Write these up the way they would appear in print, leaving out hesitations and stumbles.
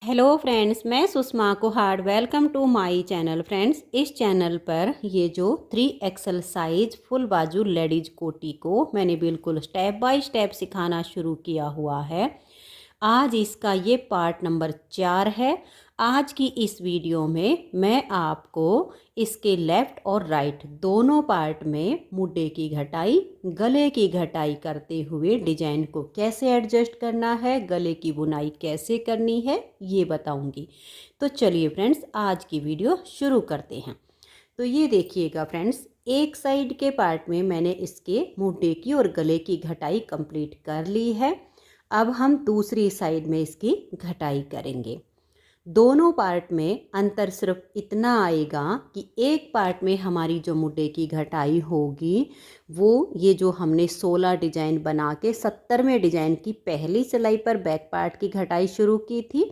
Hello friends, मैं Sushma Kuhad. Welcome to my channel. Friends, इस channel पर ये जो 3 XL साइज फुल बाजू लेडीज कोटी को मैंने बिल्कुल स्टेप बाय स्टेप सिखाना शुरू किया हुआ है। आज इसका ये पार्ट नंबर 4 है। आज की इस वीडियो में मैं आपको इसके लेफ़्ट और राइट दोनों पार्ट में मुड्डे की घटाई, गले की घटाई करते हुए डिजाइन को कैसे एडजस्ट करना है, गले की बुनाई कैसे करनी है, ये बताऊंगी। तो चलिए फ्रेंड्स, आज की वीडियो शुरू करते हैं। तो ये देखिएगा फ्रेंड्स, एक साइड के पार्ट में मैंने इसके मुड्डे की और गले की घटाई कंप्लीट कर ली है। अब हम दूसरी साइड में इसकी घटाई करेंगे। दोनों पार्ट में अंतर सिर्फ इतना आएगा कि एक पार्ट में हमारी जो मुड्डे की घटाई होगी वो ये जो हमने 16 डिजाइन बना के 70वें डिजाइन की पहली सिलाई पर बैक पार्ट की घटाई शुरू की थी,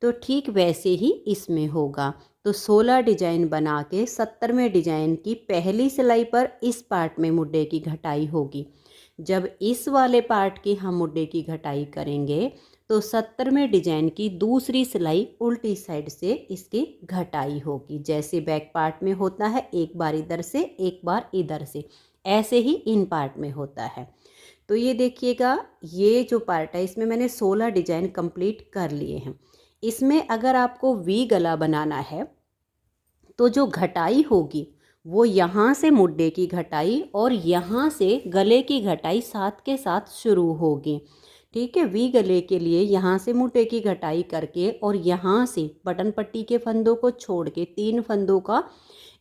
तो ठीक वैसे ही इसमें होगा। तो 16 डिजाइन बना के 70वें डिजाइन की पहली सिलाई पर इस पार्ट में मुड्डे की घटाई होगी। जब इस वाले पार्ट की हम मुड्डे की घटाई करेंगे तो 70वें डिजाइन की दूसरी सिलाई उल्टी साइड से इसकी घटाई होगी। जैसे बैक पार्ट में होता है, एक बार इधर से एक बार इधर से, ऐसे ही इन पार्ट में होता है। तो ये देखिएगा, ये जो पार्ट है इसमें मैंने 16 डिजाइन कंप्लीट कर लिए हैं। इसमें अगर आपको वी गला बनाना है तो जो घटाई होगी वो यहाँ से मुड्डे की घटाई और यहाँ से गले की घटाई साथ के साथ शुरू होगी। ठीक है, वी गले के लिए यहाँ से मुड्डे की घटाई करके और यहाँ से बटन पट्टी के फंदों को छोड़ के 3 फंदों का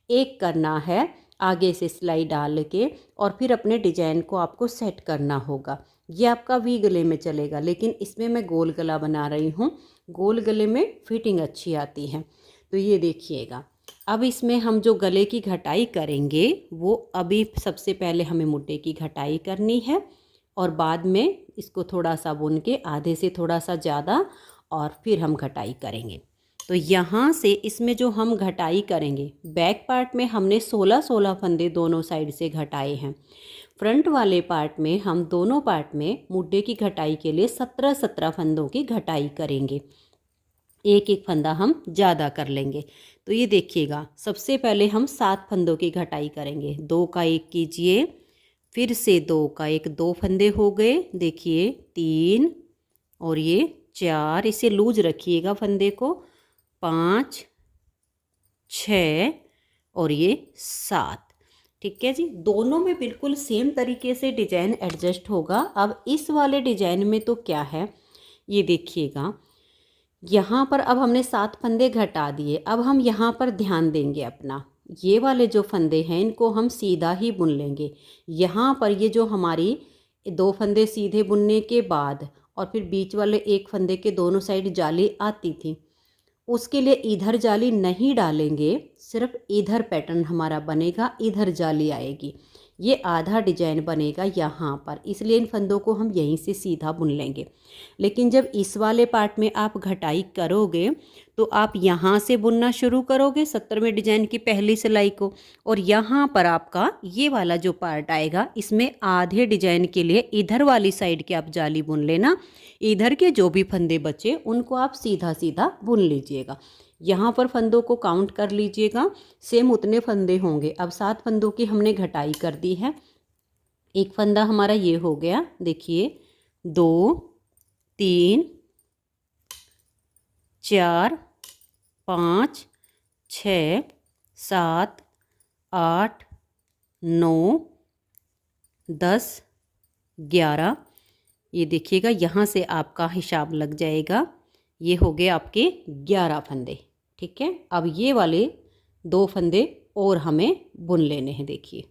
एक करना है, आगे से सिलाई डाल के, और फिर अपने डिजाइन को आपको सेट करना होगा। ये आपका वी गले में चलेगा, लेकिन इसमें मैं गोल गला बना रही हूँ। गोल गले में फिटिंग अच्छी आती है। तो ये देखिएगा, अब इसमें हम जो गले की घटाई करेंगे वो अभी सबसे पहले हमें मुड्डे की घटाई करनी है और बाद में इसको थोड़ा सा बुन के आधे से थोड़ा सा ज़्यादा और फिर हम घटाई करेंगे। तो यहाँ से इसमें जो हम घटाई करेंगे, बैक पार्ट में हमने 16-16 फंदे दोनों साइड से घटाए हैं। फ्रंट वाले पार्ट में हम दोनों पार्ट में मुड्डे की घटाई के लिए 17-17 फंदों की घटाई करेंगे। एक एक फंदा हम ज़्यादा कर लेंगे। तो ये देखिएगा, सबसे पहले हम 7 फंदों की घटाई करेंगे। 2 का 1 कीजिए, फिर से 2 का 1, 2 फंदे हो गए। देखिए 3 और ये 4, इसे लूज रखिएगा फंदे को, 5, 6 और ये 7। ठीक है जी, दोनों में बिल्कुल सेम तरीके से डिजाइन एडजस्ट होगा। अब इस वाले डिजाइन में तो क्या है, ये देखिएगा, यहाँ पर अब हमने 7 फंदे घटा दिए। अब हम यहाँ पर ध्यान देंगे अपना, ये वाले जो फंदे हैं इनको हम सीधा ही बुन लेंगे। यहाँ पर ये जो हमारी 2 फंदे सीधे बुनने के बाद और फिर बीच वाले एक फंदे के दोनों साइड जाली आती थी, उसके लिए इधर जाली नहीं डालेंगे, सिर्फ इधर पैटर्न हमारा बनेगा, इधर जाली आएगी। ये आधा डिजाइन बनेगा यहाँ पर, इसलिए इन फंदों को हम यहीं से सीधा बुन लेंगे। लेकिन जब इस वाले पार्ट में आप घटाई करोगे तो आप यहाँ से बुनना शुरू करोगे 70वें डिजाइन की पहली सिलाई को, और यहाँ पर आपका ये वाला जो पार्ट आएगा इसमें आधे डिजाइन के लिए इधर वाली साइड के आप जाली बुन लेना। इधर के जो भी फंदे बचे उनको आप सीधा सीधा बुन लीजिएगा। यहाँ पर फंदों को काउंट कर लीजिएगा, सेम उतने फंदे होंगे। अब 7 फंदों की हमने घटाई कर दी है। एक फंदा हमारा ये हो गया, देखिए 2, 3, 4, 5, 6, 7, 8, 9, 10, 11। ये देखिएगा, यहाँ से आपका हिसाब लग जाएगा। ये हो गए आपके 11 फंदे। ठीक है, अब ये वाले 2 फंदे और हमें बुन लेने हैं। देखिए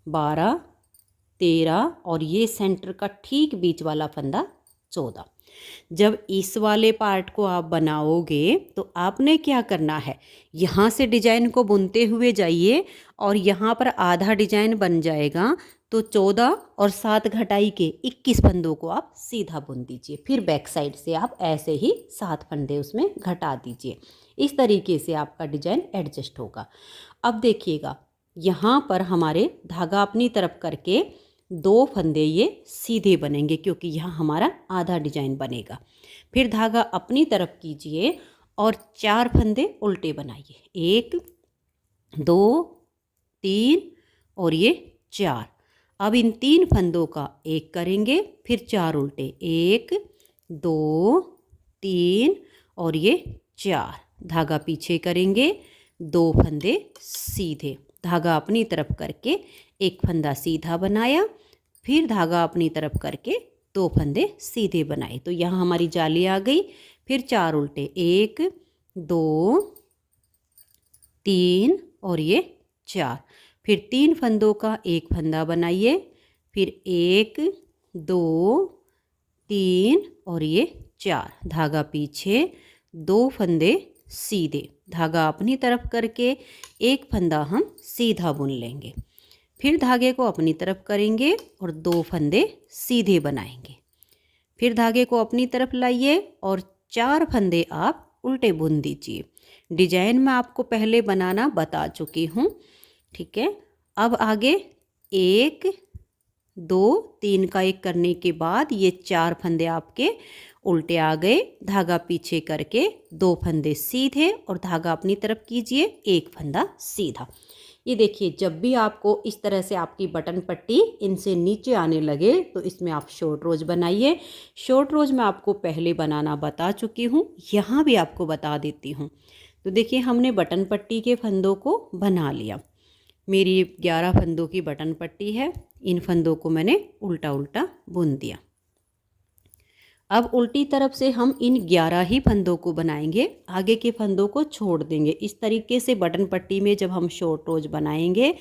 12, 13 और ये सेंटर का ठीक बीच वाला फंदा 14। जब इस वाले पार्ट को आप बनाओगे तो आपने क्या करना है, यहाँ से डिजाइन को बुनते हुए जाइए और यहाँ पर आधा डिजाइन बन जाएगा। तो 14 और 7 घटाई के 21 फंदों को आप सीधा बुन दीजिए। फिर बैक साइड से आप ऐसे ही 7 फंदे उसमें घटा दीजिए। इस तरीके से आपका डिजाइन एडजस्ट होगा। अब देखिएगा, यहाँ पर हमारे धागा अपनी तरफ करके 2 फंदे ये सीधे बनेंगे क्योंकि यहाँ हमारा आधा डिजाइन बनेगा। फिर धागा अपनी तरफ कीजिए और 4 फंदे उल्टे बनाइए, 1 2 3 और ये 4। अब इन 3 फंदों का एक करेंगे, फिर 4 उल्टे, 1 2 3 और ये 4। धागा पीछे करेंगे, 2 फंदे सीधे, धागा अपनी तरफ करके एक फंदा सीधा बनाया, फिर धागा अपनी तरफ करके 2 फंदे सीधे बनाए। तो यहाँ हमारी जाली आ गई। फिर 4 उल्टे, 1 2 3 और ये 4। फिर 3 फंदों का एक फंदा बनाइए, फिर 1 2 3 और ये 4। धागा पीछे, 2 फंदे सीधे, धागा अपनी तरफ करके एक फंदा हम सीधा बुन लेंगे। फिर धागे को अपनी तरफ करेंगे और 2 फंदे सीधे बनाएंगे। फिर धागे को अपनी तरफ लाइए और 4 फंदे आप उल्टे बुन दीजिए। डिजाइन मैं आपको पहले बनाना बता चुकी हूँ, ठीक है। अब आगे 1 2 3 का एक करने के बाद ये 4 फंदे आपके उल्टे आ गए। धागा पीछे करके 2 फंदे सीधे और धागा अपनी तरफ कीजिए, एक फंदा सीधा। ये देखिए, जब भी आपको इस तरह से आपकी बटन पट्टी इनसे नीचे आने लगे तो इसमें आप शॉर्ट रोज बनाइए। शॉर्ट रोज मैं आपको पहले बनाना बता चुकी हूँ, यहाँ भी आपको बता देती हूँ। तो देखिए, हमने बटन पट्टी के फंदों को बना लिया। मेरी 11 फंदों की बटन पट्टी है। इन फंदों को मैंने उल्टा उल्टा बुन दिया। अब उल्टी तरफ से हम इन 11 ही फंदों को बनाएंगे, आगे के फंदों को छोड़ देंगे। इस तरीके से बटन पट्टी में जब हम शॉर्ट रोज बनाएंगे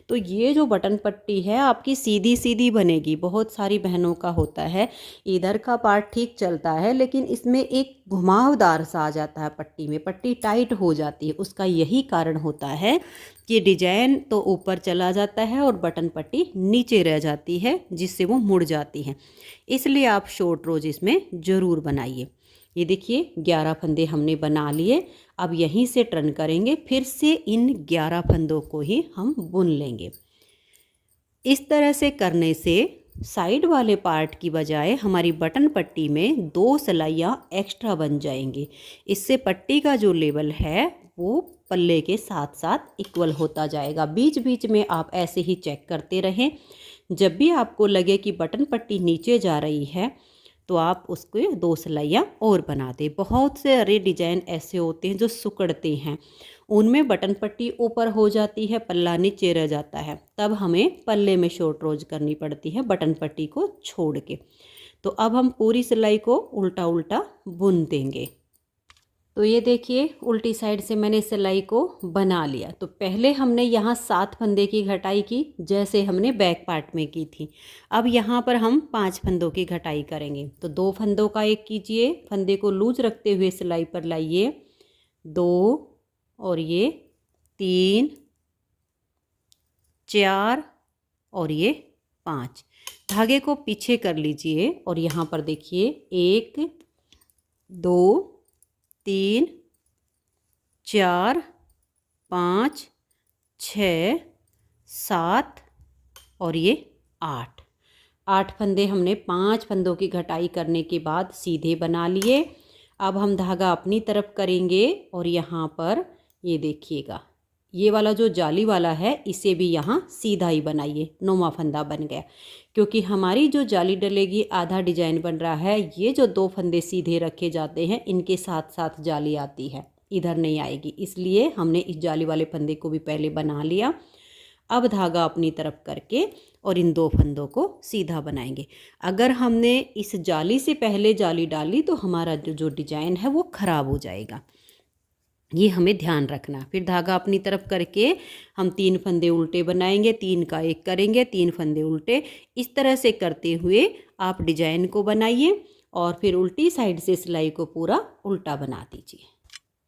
तो ये जो बटन पट्टी है आपकी सीधी सीधी बनेगी। बहुत सारी बहनों का होता है इधर का पार्ट ठीक चलता है लेकिन इसमें एक घुमावदार सा आ जाता है, पट्टी में पट्टी टाइट हो जाती है। उसका यही कारण होता है कि डिजाइन तो ऊपर चला जाता है और बटन पट्टी नीचे रह जाती है, जिससे वो मुड़ जाती है। इसलिए आप शॉर्ट रोज इसमें ज़रूर बनाइए। ये देखिए, 11 फंदे हमने बना लिए। अब यहीं से टर्न करेंगे, फिर से इन 11 फंदों को ही हम बुन लेंगे। इस तरह से करने से साइड वाले पार्ट की बजाय हमारी बटन पट्टी में 2 सिलाइयाँ एक्स्ट्रा बन जाएंगी। इससे पट्टी का जो लेवल है वो पल्ले के साथ साथ इक्वल होता जाएगा। बीच बीच में आप ऐसे ही चेक करते रहें। जब भी आपको लगे कि बटन पट्टी नीचे जा रही है तो आप उसको 2 सिलाइयाँ और बना दें। बहुत से अरे डिजाइन ऐसे होते हैं जो सिकुड़ते हैं, उनमें बटन पट्टी ऊपर हो जाती है, पल्ला नीचे रह जाता है, तब हमें पल्ले में शॉर्ट रोज करनी पड़ती है बटन पट्टी को छोड़ के। तो अब हम पूरी सिलाई को उल्टा उल्टा बुन देंगे। तो ये देखिए, उल्टी साइड से मैंने सिलाई को बना लिया। तो पहले हमने यहाँ 7 फंदे की घटाई की जैसे हमने बैक पार्ट में की थी। अब यहाँ पर हम 5 फंदों की घटाई करेंगे। तो 2 फंदों का एक कीजिए, फंदे को लूज रखते हुए सिलाई पर लाइए, 2 और ये 3 4 और ये 5। धागे को पीछे कर लीजिए और यहाँ पर देखिए 1 2 3 4 5 6 7 और ये 8 फंदे हमने 5 फंदों की घटाई करने के बाद सीधे बना लिए। अब हम धागा अपनी तरफ करेंगे और यहाँ पर ये देखिएगा, ये वाला जो जाली वाला है इसे भी यहाँ सीधा ही बनाइए, 9वां फंदा बन गया। क्योंकि हमारी जो जाली डलेगी आधा डिजाइन बन रहा है, ये जो 2 फंदे सीधे रखे जाते हैं इनके साथ साथ जाली आती है, इधर नहीं आएगी, इसलिए हमने इस जाली वाले फंदे को भी पहले बना लिया। अब धागा अपनी तरफ करके और इन 2 फंदों को सीधा बनाएंगे। अगर हमने इस जाली से पहले जाली डाली तो हमारा जो डिजाइन है वो खराब हो जाएगा, ये हमें ध्यान रखना। फिर धागा अपनी तरफ करके हम 3 फंदे उल्टे बनाएंगे, 3 का एक करेंगे, 3 फंदे उल्टे। इस तरह से करते हुए आप डिजाइन को बनाइए और फिर उल्टी साइड से सिलाई को पूरा उल्टा बना दीजिए।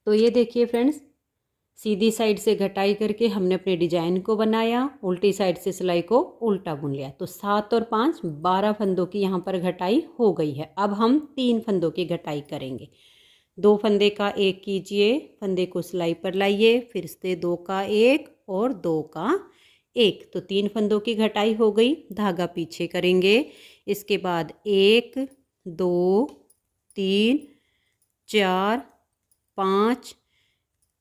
तो ये देखिए फ्रेंड्स, सीधी साइड से घटाई करके हमने अपने डिजाइन को बनाया, उल्टी साइड से सिलाई को उल्टा बुन लिया। तो 7 और 5 12 फंदों की यहाँ पर घटाई हो गई है। अब हम 3 फंदों की घटाई करेंगे। 2 फंदे का एक कीजिए, फंदे को सिलाई पर लाइए, फिर से 2 का एक और 2 का 1, तो 3 फंदों की घटाई हो गई। धागा पीछे करेंगे, इसके बाद 1 2 3 4 5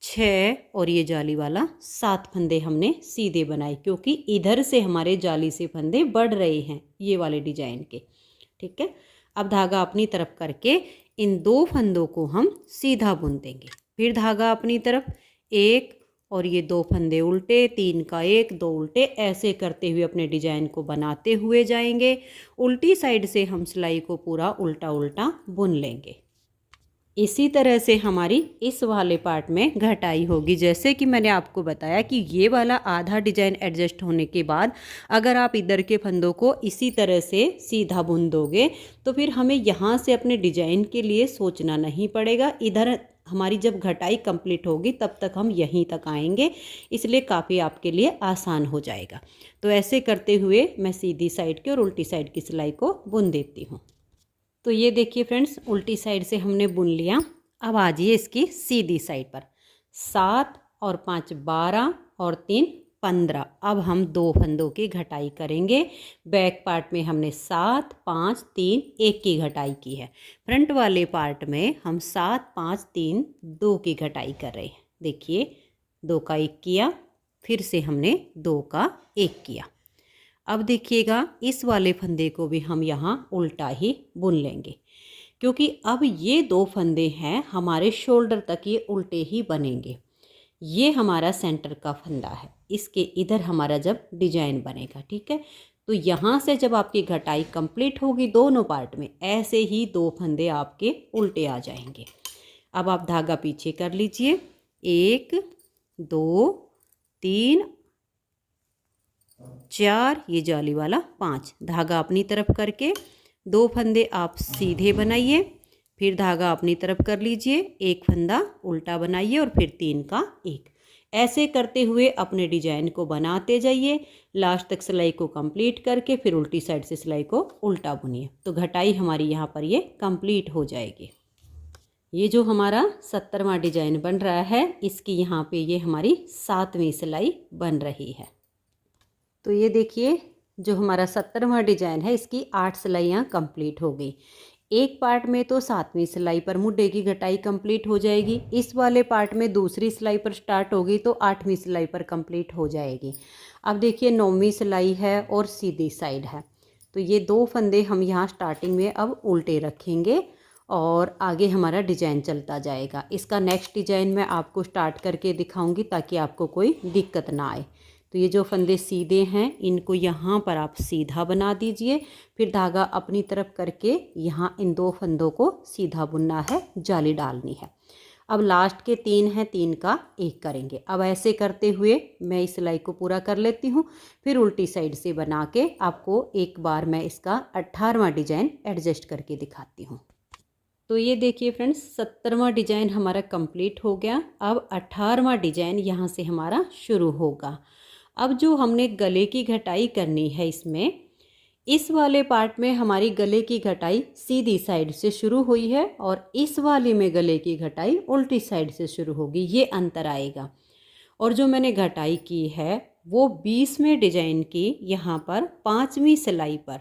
6 और ये जाली वाला 7 फंदे हमने सीधे बनाए, क्योंकि इधर से हमारे जाली से फंदे बढ़ रहे हैं ये वाले डिजाइन के। ठीक है, अब धागा अपनी तरफ करके इन 2 फंदों को हम सीधा बुन देंगे। फिर धागा अपनी तरफ, 1 और ये 2 फंदे उल्टे, 3 का 1 2 उल्टे, ऐसे करते हुए अपने डिजाइन को बनाते हुए जाएंगे। उल्टी साइड से हम सिलाई को पूरा उल्टा उल्टा बुन लेंगे। इसी तरह से हमारी इस वाले पार्ट में घटाई होगी। जैसे कि मैंने आपको बताया कि ये वाला आधा डिजाइन एडजस्ट होने के बाद अगर आप इधर के फंदों को इसी तरह से सीधा बुन दोगे तो फिर हमें यहाँ से अपने डिजाइन के लिए सोचना नहीं पड़ेगा। इधर हमारी जब घटाई कंप्लीट होगी तब तक हम यहीं तक आएंगे, इसलिए काफ़ी आपके लिए आसान हो जाएगा। तो ऐसे करते हुए मैं सीधी साइड की और उल्टी साइड की सिलाई को बुन देती हूँ। तो ये देखिए फ्रेंड्स, उल्टी साइड से हमने बुन लिया। अब आ जाइए इसकी सीधी साइड पर। 7 और 5 12 और 3 15। अब हम 2 फंदों की घटाई करेंगे। बैक पार्ट में हमने 7 5 3 1 की घटाई की है। फ्रंट वाले पार्ट में हम 7 5 3 2 की घटाई कर रहे हैं। देखिए, 2 का 1 किया, फिर से हमने 2 का 1 किया। अब देखिएगा, इस वाले फंदे को भी हम यहाँ उल्टा ही बुन लेंगे, क्योंकि अब ये 2 फंदे हैं हमारे शोल्डर तक ये उल्टे ही बनेंगे। ये हमारा सेंटर का फंदा है, इसके इधर हमारा जब डिजाइन बनेगा। ठीक है, तो यहाँ से जब आपकी घटाई कंप्लीट होगी दोनों पार्ट में, ऐसे ही 2 फंदे आपके उल्टे आ जाएंगे। अब आप धागा पीछे कर लीजिए, 1 2 3 4, ये जाली वाला 5। धागा अपनी तरफ करके 2 फंदे आप सीधे बनाइए, फिर धागा अपनी तरफ कर लीजिए, 1 फंदा उल्टा बनाइए और फिर 3 का 1। ऐसे करते हुए अपने डिजाइन को बनाते जाइए, लास्ट तक सिलाई को कंप्लीट करके फिर उल्टी साइड से सिलाई को उल्टा बुनिए। तो घटाई हमारी यहाँ पर ये कंप्लीट हो जाएगी। ये जो हमारा 70वां डिजाइन बन रहा है, इसकी यहाँ पे ये हमारी 7वीं सिलाई बन रही है। तो ये देखिए, जो हमारा 70वां डिजाइन है, इसकी 8 सिलाइयाँ कंप्लीट हो गई। एक पार्ट में तो 7वीं सिलाई पर मुड्ढे की घटाई कंप्लीट हो जाएगी। इस वाले पार्ट में दूसरी सिलाई पर स्टार्ट होगी तो 8वीं सिलाई पर कंप्लीट हो जाएगी। अब देखिए, 9वीं सिलाई है और सीधी साइड है। तो ये 2 फंदे हम यहाँ स्टार्टिंग में अब उल्टे रखेंगे और आगे हमारा डिजाइन चलता जाएगा। इसका नेक्स्ट डिजाइन मैं आपको स्टार्ट करके दिखाऊंगी ताकि आपको कोई दिक्कत ना आए। तो ये जो फंदे सीधे हैं, इनको यहाँ पर आप सीधा बना दीजिए, फिर धागा अपनी तरफ करके यहाँ इन 2 फंदों को सीधा बुनना है, जाली डालनी है। अब लास्ट के 3 हैं, 3 का 1 करेंगे। अब ऐसे करते हुए मैं इस सिलाई को पूरा कर लेती हूँ, फिर उल्टी साइड से बना के आपको एक बार मैं इसका 18वां डिजाइन एडजस्ट करके दिखाती हूँ। तो ये देखिए फ्रेंड्स, 70वां डिजाइन हमारा कंप्लीट हो गया। अब 18वां डिजाइन यहाँ से हमारा शुरू होगा। अब जो हमने गले की घटाई करनी है, इसमें इस वाले पार्ट में हमारी गले की घटाई सीधी साइड से शुरू हुई है और इस वाले में गले की घटाई उल्टी साइड से शुरू होगी। ये अंतर आएगा। और जो मैंने घटाई की है वो 20वें डिजाइन की यहाँ पर 5वीं सिलाई पर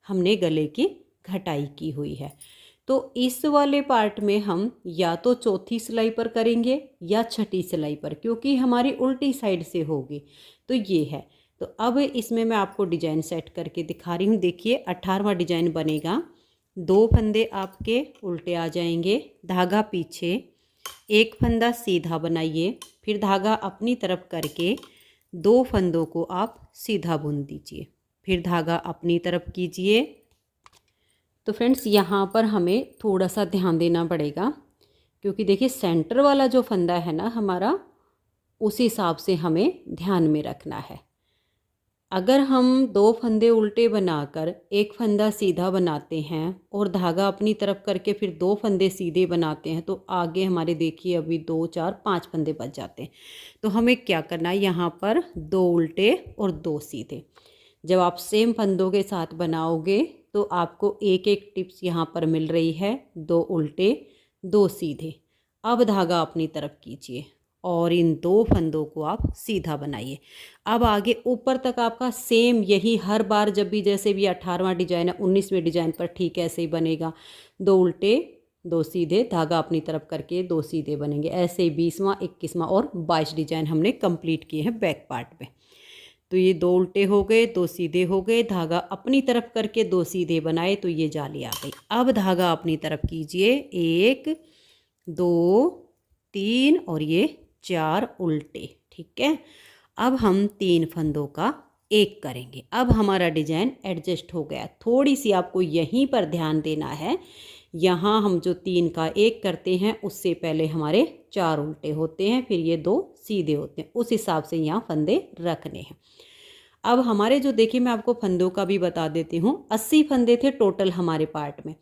हमने गले की घटाई की हुई है। तो इस वाले पार्ट में हम या तो चौथी सिलाई पर करेंगे या छठी सिलाई पर, क्योंकि हमारी उल्टी साइड से होगी। तो ये है। तो अब इसमें मैं आपको डिजाइन सेट करके दिखा रही हूँ। देखिए, 18वां डिजाइन बनेगा। 2 फंदे आपके उल्टे आ जाएंगे, धागा पीछे, 1 फंदा सीधा बनाइए, फिर धागा अपनी तरफ करके 2 फंदों को आप सीधा बुन दीजिए, फिर धागा अपनी तरफ कीजिए। तो फ्रेंड्स, यहाँ पर हमें थोड़ा सा ध्यान देना पड़ेगा, क्योंकि देखिए सेंटर वाला जो फंदा है ना हमारा, उस हिसाब से हमें ध्यान में रखना है। अगर हम 2 फंदे उल्टे बनाकर 1 फंदा सीधा बनाते हैं और धागा अपनी तरफ करके फिर 2 फंदे सीधे बनाते हैं, तो आगे हमारे देखिए अभी 2 4 5 फंदे बच जाते हैं। तो हमें क्या करना है, यहाँ पर 2 उल्टे और 2 सीधे। जब आप सेम फंदों के साथ बनाओगे तो आपको एक एक टिप्स यहाँ पर मिल रही है, 2 उल्टे 2 सीधे। अब धागा अपनी तरफ कीजिए और इन 2 फंदों को आप सीधा बनाइए। अब आगे ऊपर तक आपका सेम यही हर बार जब भी जैसे भी 18वां डिजाइन है 19वें डिजाइन पर ठीक ऐसे ही बनेगा। 2 उल्टे 2 सीधे, धागा अपनी तरफ करके 2 सीधे बनेंगे। ऐसे ही 20वां 21वां और 22 डिजाइन हमने कंप्लीट किए हैं बैक पार्ट में। तो ये 2 उल्टे हो गए, 2 सीधे हो गए, धागा अपनी तरफ करके 2 सीधे बनाए तो ये जाली आ गई। अब धागा अपनी तरफ कीजिए, 1 2 3 और ये 4 उल्टे। ठीक है, अब हम 3 फंदों का एक करेंगे। अब हमारा डिजाइन एडजस्ट हो गया। थोड़ी सी आपको यहीं पर ध्यान देना है, यहाँ हम जो 3 का एक करते हैं उससे पहले हमारे 4 उल्टे होते हैं, फिर ये 2 सीधे होते हैं, उस हिसाब से यहाँ फंदे रखने हैं। अब हमारे जो देखिए मैं आपको फंदों का भी बता देती हूँ। 80 फंदे थे टोटल हमारे पार्ट में,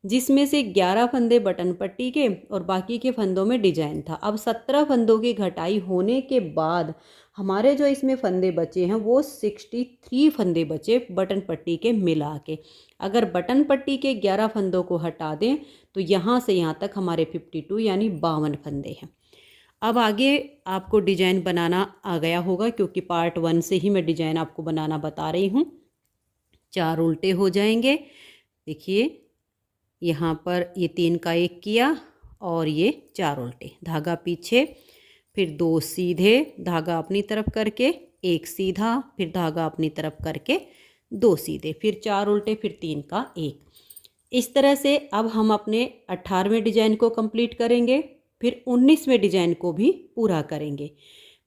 जिसमें से 11 फंदे बटन पट्टी के और बाकी के फंदों में डिजाइन था। अब 17 फंदों की घटाई होने के बाद हमारे जो इसमें फंदे बचे हैं वो 63 फंदे बचे बटन पट्टी के मिला के। अगर बटन पट्टी के 11 फंदों को हटा दें तो यहाँ से यहाँ तक हमारे 52 यानी 52 फंदे हैं। अब आगे आपको डिजाइन बनाना आ गया होगा, क्योंकि पार्ट 1 से ही मैं डिजाइन आपको बनाना बता रही हूँ। 4 उल्टे हो जाएंगे। देखिए यहाँ पर ये 3 का एक किया और ये 4 उल्टे, धागा पीछे, फिर 2 सीधे, धागा अपनी तरफ करके 1 सीधा, फिर धागा अपनी तरफ करके 2 सीधे, फिर 4 उल्टे, फिर 3 का एक। इस तरह से अब हम अपने 18वें डिजाइन को कंप्लीट करेंगे, फिर 19वें डिजाइन को भी पूरा करेंगे।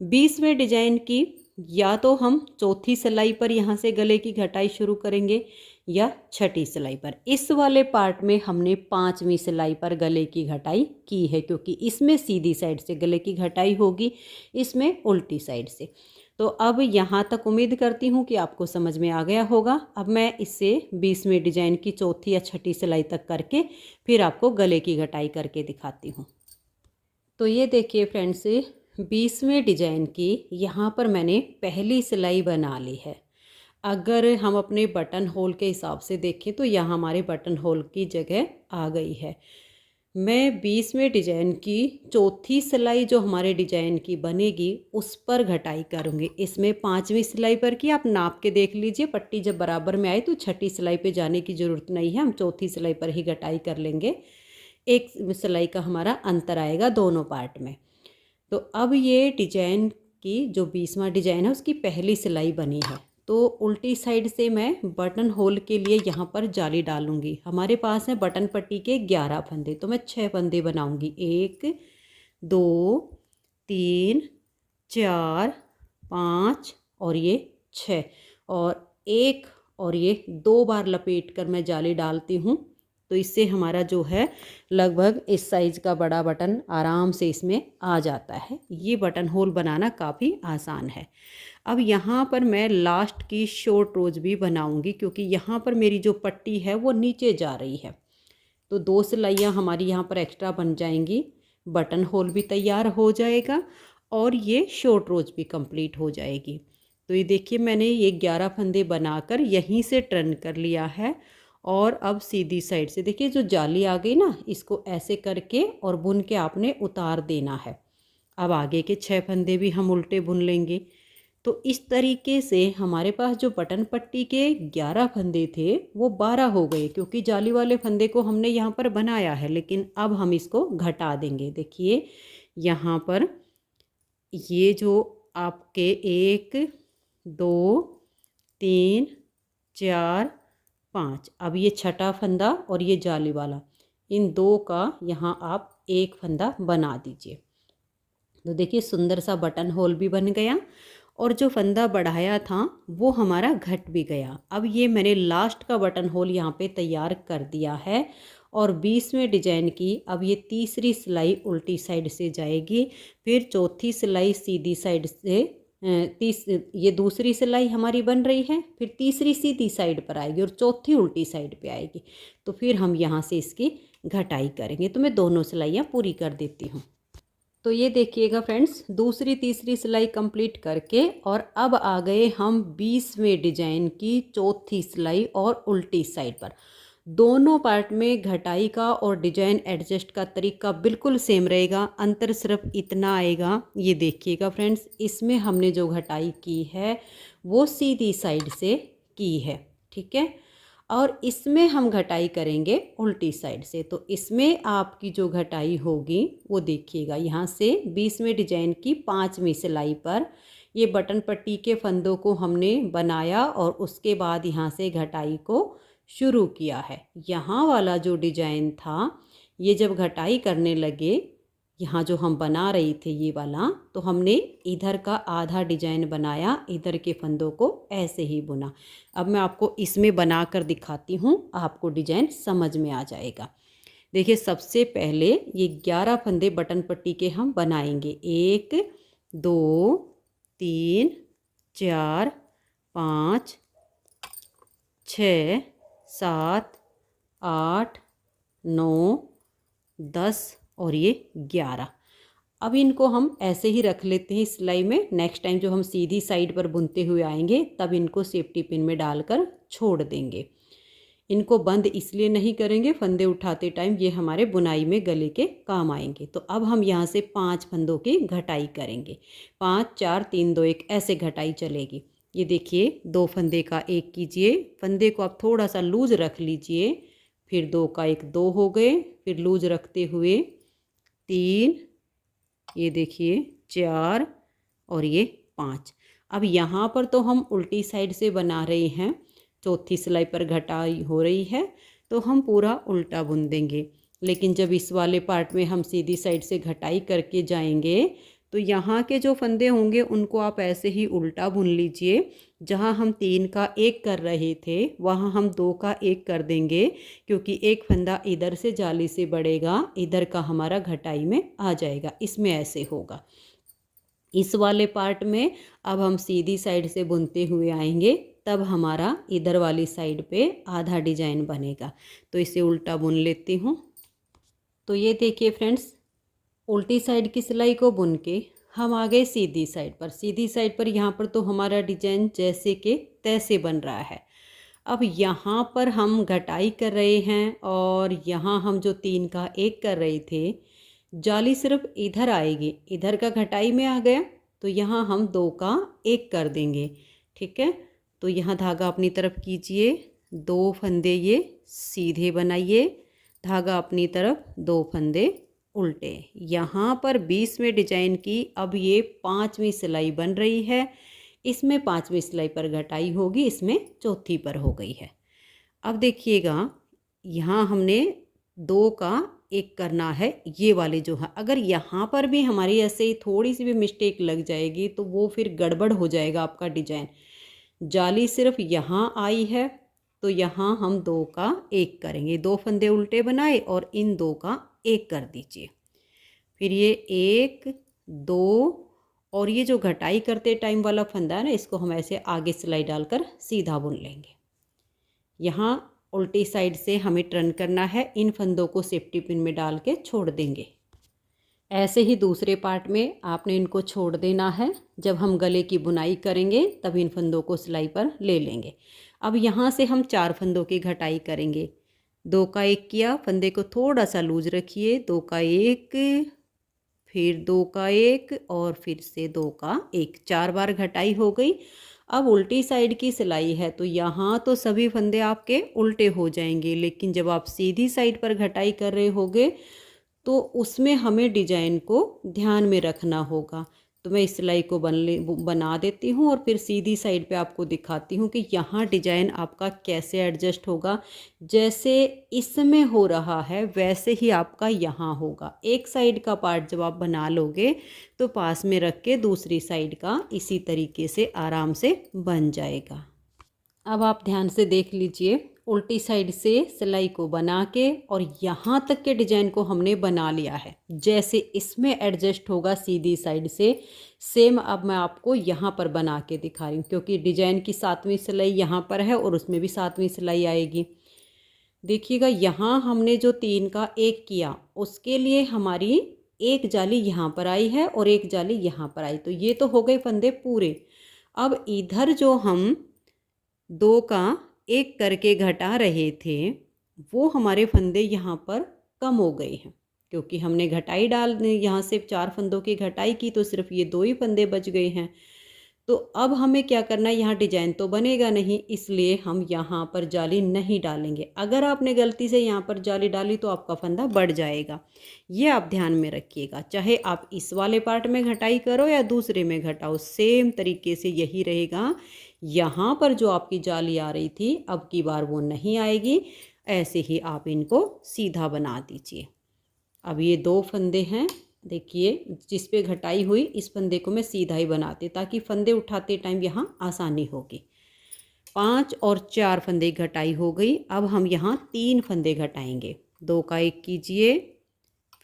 20वें डिजाइन की या तो हम चौथी सिलाई पर यहाँ से गले की घटाई शुरू करेंगे या छठी सिलाई पर। इस वाले पार्ट में हमने 5वीं सिलाई पर गले की घटाई की है, क्योंकि इसमें सीधी साइड से गले की घटाई होगी, इसमें उल्टी साइड से। तो अब यहाँ तक उम्मीद करती हूँ कि आपको समझ में आ गया होगा। अब मैं इससे 20वें डिजाइन की चौथी या छठी सिलाई तक करके फिर आपको गले की घटाई करके दिखाती हूँ। तो ये देखिए फ्रेंड्स, 20वें डिजाइन की यहाँ पर मैंने पहली सिलाई बना ली है। अगर हम अपने बटन होल के हिसाब से देखें तो यहाँ हमारे बटन होल की जगह आ गई है। मैं 20वें डिजाइन की चौथी सिलाई जो हमारे डिजाइन की बनेगी उस पर घटाई करूँगी। इसमें 5वीं सिलाई पर की आप नाप के देख लीजिए, पट्टी जब बराबर में आए तो छठी सिलाई पे जाने की ज़रूरत नहीं है, हम चौथी सिलाई पर ही घटाई कर लेंगे। एक सिलाई का हमारा अंतर आएगा दोनों पार्ट में। तो अब ये डिजाइन की जो 20वां डिजाइन है उसकी पहली सिलाई बनी है। तो उल्टी साइड से मैं बटन होल के लिए यहाँ पर जाली डालूंगी। हमारे पास है बटन पट्टी के 11 फंदे, तो मैं 6 फंदे बनाऊंगी। 1 2 3 4 5 और ये 6 और 1 और ये 2 बार लपेट कर मैं जाली डालती हूँ। तो इससे हमारा जो है लगभग इस साइज़ का बड़ा बटन आराम से इसमें आ जाता है। ये बटन होल बनाना काफ़ी आसान है। अब यहाँ पर मैं लास्ट की शॉर्ट रोज भी बनाऊंगी, क्योंकि यहाँ पर मेरी जो पट्टी है वो नीचे जा रही है। तो 2 सिलाइयाँ हमारी यहाँ पर एक्स्ट्रा बन जाएंगी, बटन होल भी तैयार हो जाएगा और ये शॉर्ट रोज भी कंप्लीट हो जाएगी। तो ये देखिए मैंने ये 11 फंदे बनाकर यहीं से टर्न कर लिया है। और अब सीधी साइड से देखिए जो जाली आ गई ना, इसको ऐसे करके और बुन के आपने उतार देना है। अब आगे के 6 फंदे भी हम उल्टे बुन लेंगे। तो इस तरीके से हमारे पास जो बटन पट्टी के 11 फंदे थे वो 12 हो गए, क्योंकि जाली वाले फंदे को हमने यहाँ पर बनाया है, लेकिन अब हम इसको घटा देंगे। देखिए यहाँ पर ये जो आपके 1 2 3 4 5, अब ये छठा फंदा और ये जाली वाला, इन 2 का यहाँ आप एक फंदा बना दीजिए। तो देखिए सुंदर सा बटन होल भी बन गया और जो फंदा बढ़ाया था वो हमारा घट भी गया। अब ये मैंने लास्ट का बटन होल यहाँ पे तैयार कर दिया है। और 20वें डिजाइन की अब ये तीसरी सिलाई उल्टी साइड से जाएगी, फिर चौथी सिलाई सीधी साइड से ये दूसरी सिलाई हमारी बन रही है, फिर तीसरी सीधी साइड पर आएगी और चौथी उल्टी साइड पे आएगी। तो फिर हम यहाँ से इसकी घटाई करेंगे। तो मैं दोनों सिलाइयाँ पूरी कर देती हूँ। तो ये देखिएगा फ्रेंड्स, दूसरी तीसरी सिलाई कंप्लीट करके और अब आ गए हम 20वें डिजाइन की चौथी सिलाई और उल्टी साइड पर। दोनों पार्ट में घटाई का और डिजाइन एडजस्ट का तरीका बिल्कुल सेम रहेगा, अंतर सिर्फ इतना आएगा। ये देखिएगा फ्रेंड्स, इसमें हमने जो घटाई की है वो सीधी साइड से की है, ठीक है। और इसमें हम घटाई करेंगे उल्टी साइड से। तो इसमें आपकी जो घटाई होगी वो देखिएगा, यहाँ से 20वें डिजाइन की 5वीं सिलाई पर ये बटन पट्टी के फंदों को हमने बनाया और उसके बाद यहाँ से घटाई को शुरू किया है। यहाँ वाला जो डिजाइन था, ये जब घटाई करने लगे, यहाँ जो हम बना रही थे ये वाला, तो हमने इधर का आधा डिजाइन बनाया, इधर के फंदों को ऐसे ही बुना। अब मैं आपको इसमें बना कर दिखाती हूँ, आपको डिजाइन समझ में आ जाएगा। देखिए, सबसे पहले ये 11 फंदे बटन पट्टी के हम बनाएंगे। 1 2 3 4 5 6 7 8 9 10 और ये 11। अब इनको हम ऐसे ही रख लेते हैं सिलाई में। नेक्स्ट टाइम जो हम सीधी साइड पर बुनते हुए आएंगे तब इनको सेफ्टी पिन में डालकर छोड़ देंगे। इनको बंद इसलिए नहीं करेंगे, फंदे उठाते टाइम ये हमारे बुनाई में गले के काम आएंगे। तो अब हम यहाँ से 5 फंदों की घटाई करेंगे। 5 4 3 2 1 ऐसे घटाई चलेगी। ये देखिए, 2 फंदे का 1 कीजिए, फंदे को आप थोड़ा सा लूज रख लीजिए, फिर 2 का 1 2 हो गए, फिर लूज रखते हुए 3, ये देखिए 4 और ये 5। अब यहाँ पर तो हम उल्टी साइड से बना रहे हैं, चौथी सिलाई पर घटाई हो रही है तो हम पूरा उल्टा बुन देंगे। लेकिन जब इस वाले पार्ट में हम सीधी साइड से घटाई करके जाएंगे तो यहाँ के जो फंदे होंगे उनको आप ऐसे ही उल्टा बुन लीजिए। जहाँ हम 3 का 1 कर रहे थे वहाँ हम 2 का 1 कर देंगे, क्योंकि एक फंदा इधर से जाली से बढ़ेगा, इधर का हमारा घटाई में आ जाएगा। इसमें ऐसे होगा। इस वाले पार्ट में अब हम सीधी साइड से बुनते हुए आएंगे, तब हमारा इधर वाली साइड पे आधा डिजाइन बनेगा। तो इसे उल्टा बुन लेती हूँ। तो ये देखिए फ्रेंड्स, उल्टी साइड की सिलाई को बुन के हम आ गए सीधी साइड पर। सीधी साइड पर यहाँ पर तो हमारा डिजाइन जैसे के तैसे बन रहा है। अब यहाँ पर हम घटाई कर रहे हैं और यहाँ हम जो 3 का 1 कर रहे थे, जाली सिर्फ इधर आएगी, इधर का घटाई में आ गया तो यहाँ हम 2 का 1 कर देंगे, ठीक है। तो यहाँ धागा अपनी तरफ कीजिए, 2 फंदे ये सीधे बनाइए, धागा अपनी तरफ, 2 फंदे उल्टे। यहाँ पर 20वें डिजाइन की अब ये 5वीं सिलाई बन रही है। इसमें 5वीं सिलाई पर घटाई होगी, इसमें चौथी पर हो गई है। अब देखिएगा, यहाँ हमने 2 का 1 करना है, ये वाले जो है। अगर यहाँ पर भी हमारी ऐसे थोड़ी सी भी मिस्टेक लग जाएगी तो वो फिर गड़बड़ हो जाएगा आपका डिजाइन। जाली सिर्फ यहाँ आई है तो यहाँ हम 2 का 1 करेंगे। 2 फंदे उल्टे बनाए और इन 2 का 1 कर दीजिए। फिर ये 1 2 और ये जो घटाई करते टाइम वाला फंदा है ना, इसको हम ऐसे आगे सिलाई डालकर सीधा बुन लेंगे। यहाँ उल्टी साइड से हमें टर्न करना है, इन फंदों को सेफ्टी पिन में डाल के छोड़ देंगे। ऐसे ही दूसरे पार्ट में आपने इनको छोड़ देना है। जब हम गले की बुनाई करेंगे तब इन फंदों को सिलाई पर ले लेंगे। अब यहाँ से हम 4 फंदों की घटाई करेंगे। 2 का 1 किया, फंदे को थोड़ा सा लूज रखिए, 2 का 1, फिर 2 का 1 और फिर से 2 का 1, 4 बार घटाई हो गई। अब उल्टी साइड की सिलाई है तो यहाँ तो सभी फंदे आपके उल्टे हो जाएंगे, लेकिन जब आप सीधी साइड पर घटाई कर रहे होगे तो उसमें हमें डिजाइन को ध्यान में रखना होगा। तो मैं इस सिलाई को बना देती हूँ और फिर सीधी साइड पे आपको दिखाती हूँ कि यहाँ डिजाइन आपका कैसे एडजस्ट होगा। जैसे इसमें हो रहा है वैसे ही आपका यहाँ होगा। एक साइड का पार्ट जब आप बना लोगे तो पास में रख के दूसरी साइड का इसी तरीके से आराम से बन जाएगा। अब आप ध्यान से देख लीजिए, उल्टी साइड से सिलाई को बना के और यहाँ तक के डिजाइन को हमने बना लिया है। जैसे इसमें एडजस्ट होगा सीधी साइड से, सेम अब मैं आपको यहाँ पर बना के दिखा रही हूँ, क्योंकि डिजाइन की 7वीं सिलाई यहाँ पर है और उसमें भी 7वीं सिलाई आएगी। देखिएगा, यहाँ हमने जो 3 का 1 किया उसके लिए हमारी एक जाली यहाँ पर आई है और एक जाली यहाँ पर आई, तो ये तो हो गए फंदे पूरे। अब इधर जो हम 2 का 1 करके घटा रहे थे वो हमारे फंदे यहाँ पर कम हो गए हैं, क्योंकि हमने घटाई यहाँ से 4 फंदों की घटाई की तो सिर्फ ये 2 ही फंदे बच गए हैं। तो अब हमें क्या करना है, यहाँ डिजाइन तो बनेगा नहीं, इसलिए हम यहाँ पर जाली नहीं डालेंगे। अगर आपने गलती से यहाँ पर जाली डाली तो आपका फंदा बढ़ जाएगा, ये आप ध्यान में रखिएगा। चाहे आप इस वाले पार्ट में घटाई करो या दूसरे में घटाओ, सेम तरीके से यही रहेगा। यहाँ पर जो आपकी जाली आ रही थी अब की बार वो नहीं आएगी, ऐसे ही आप इनको सीधा बना दीजिए। अब ये 2 फंदे हैं, देखिए जिस पे घटाई हुई इस फंदे को मैं सीधा ही बनाती ताकि फंदे उठाते टाइम यहाँ आसानी होगी। 5 और 4 फंदे घटाई हो गई। अब हम यहाँ 3 फंदे घटाएंगे। 2 का 1 कीजिए,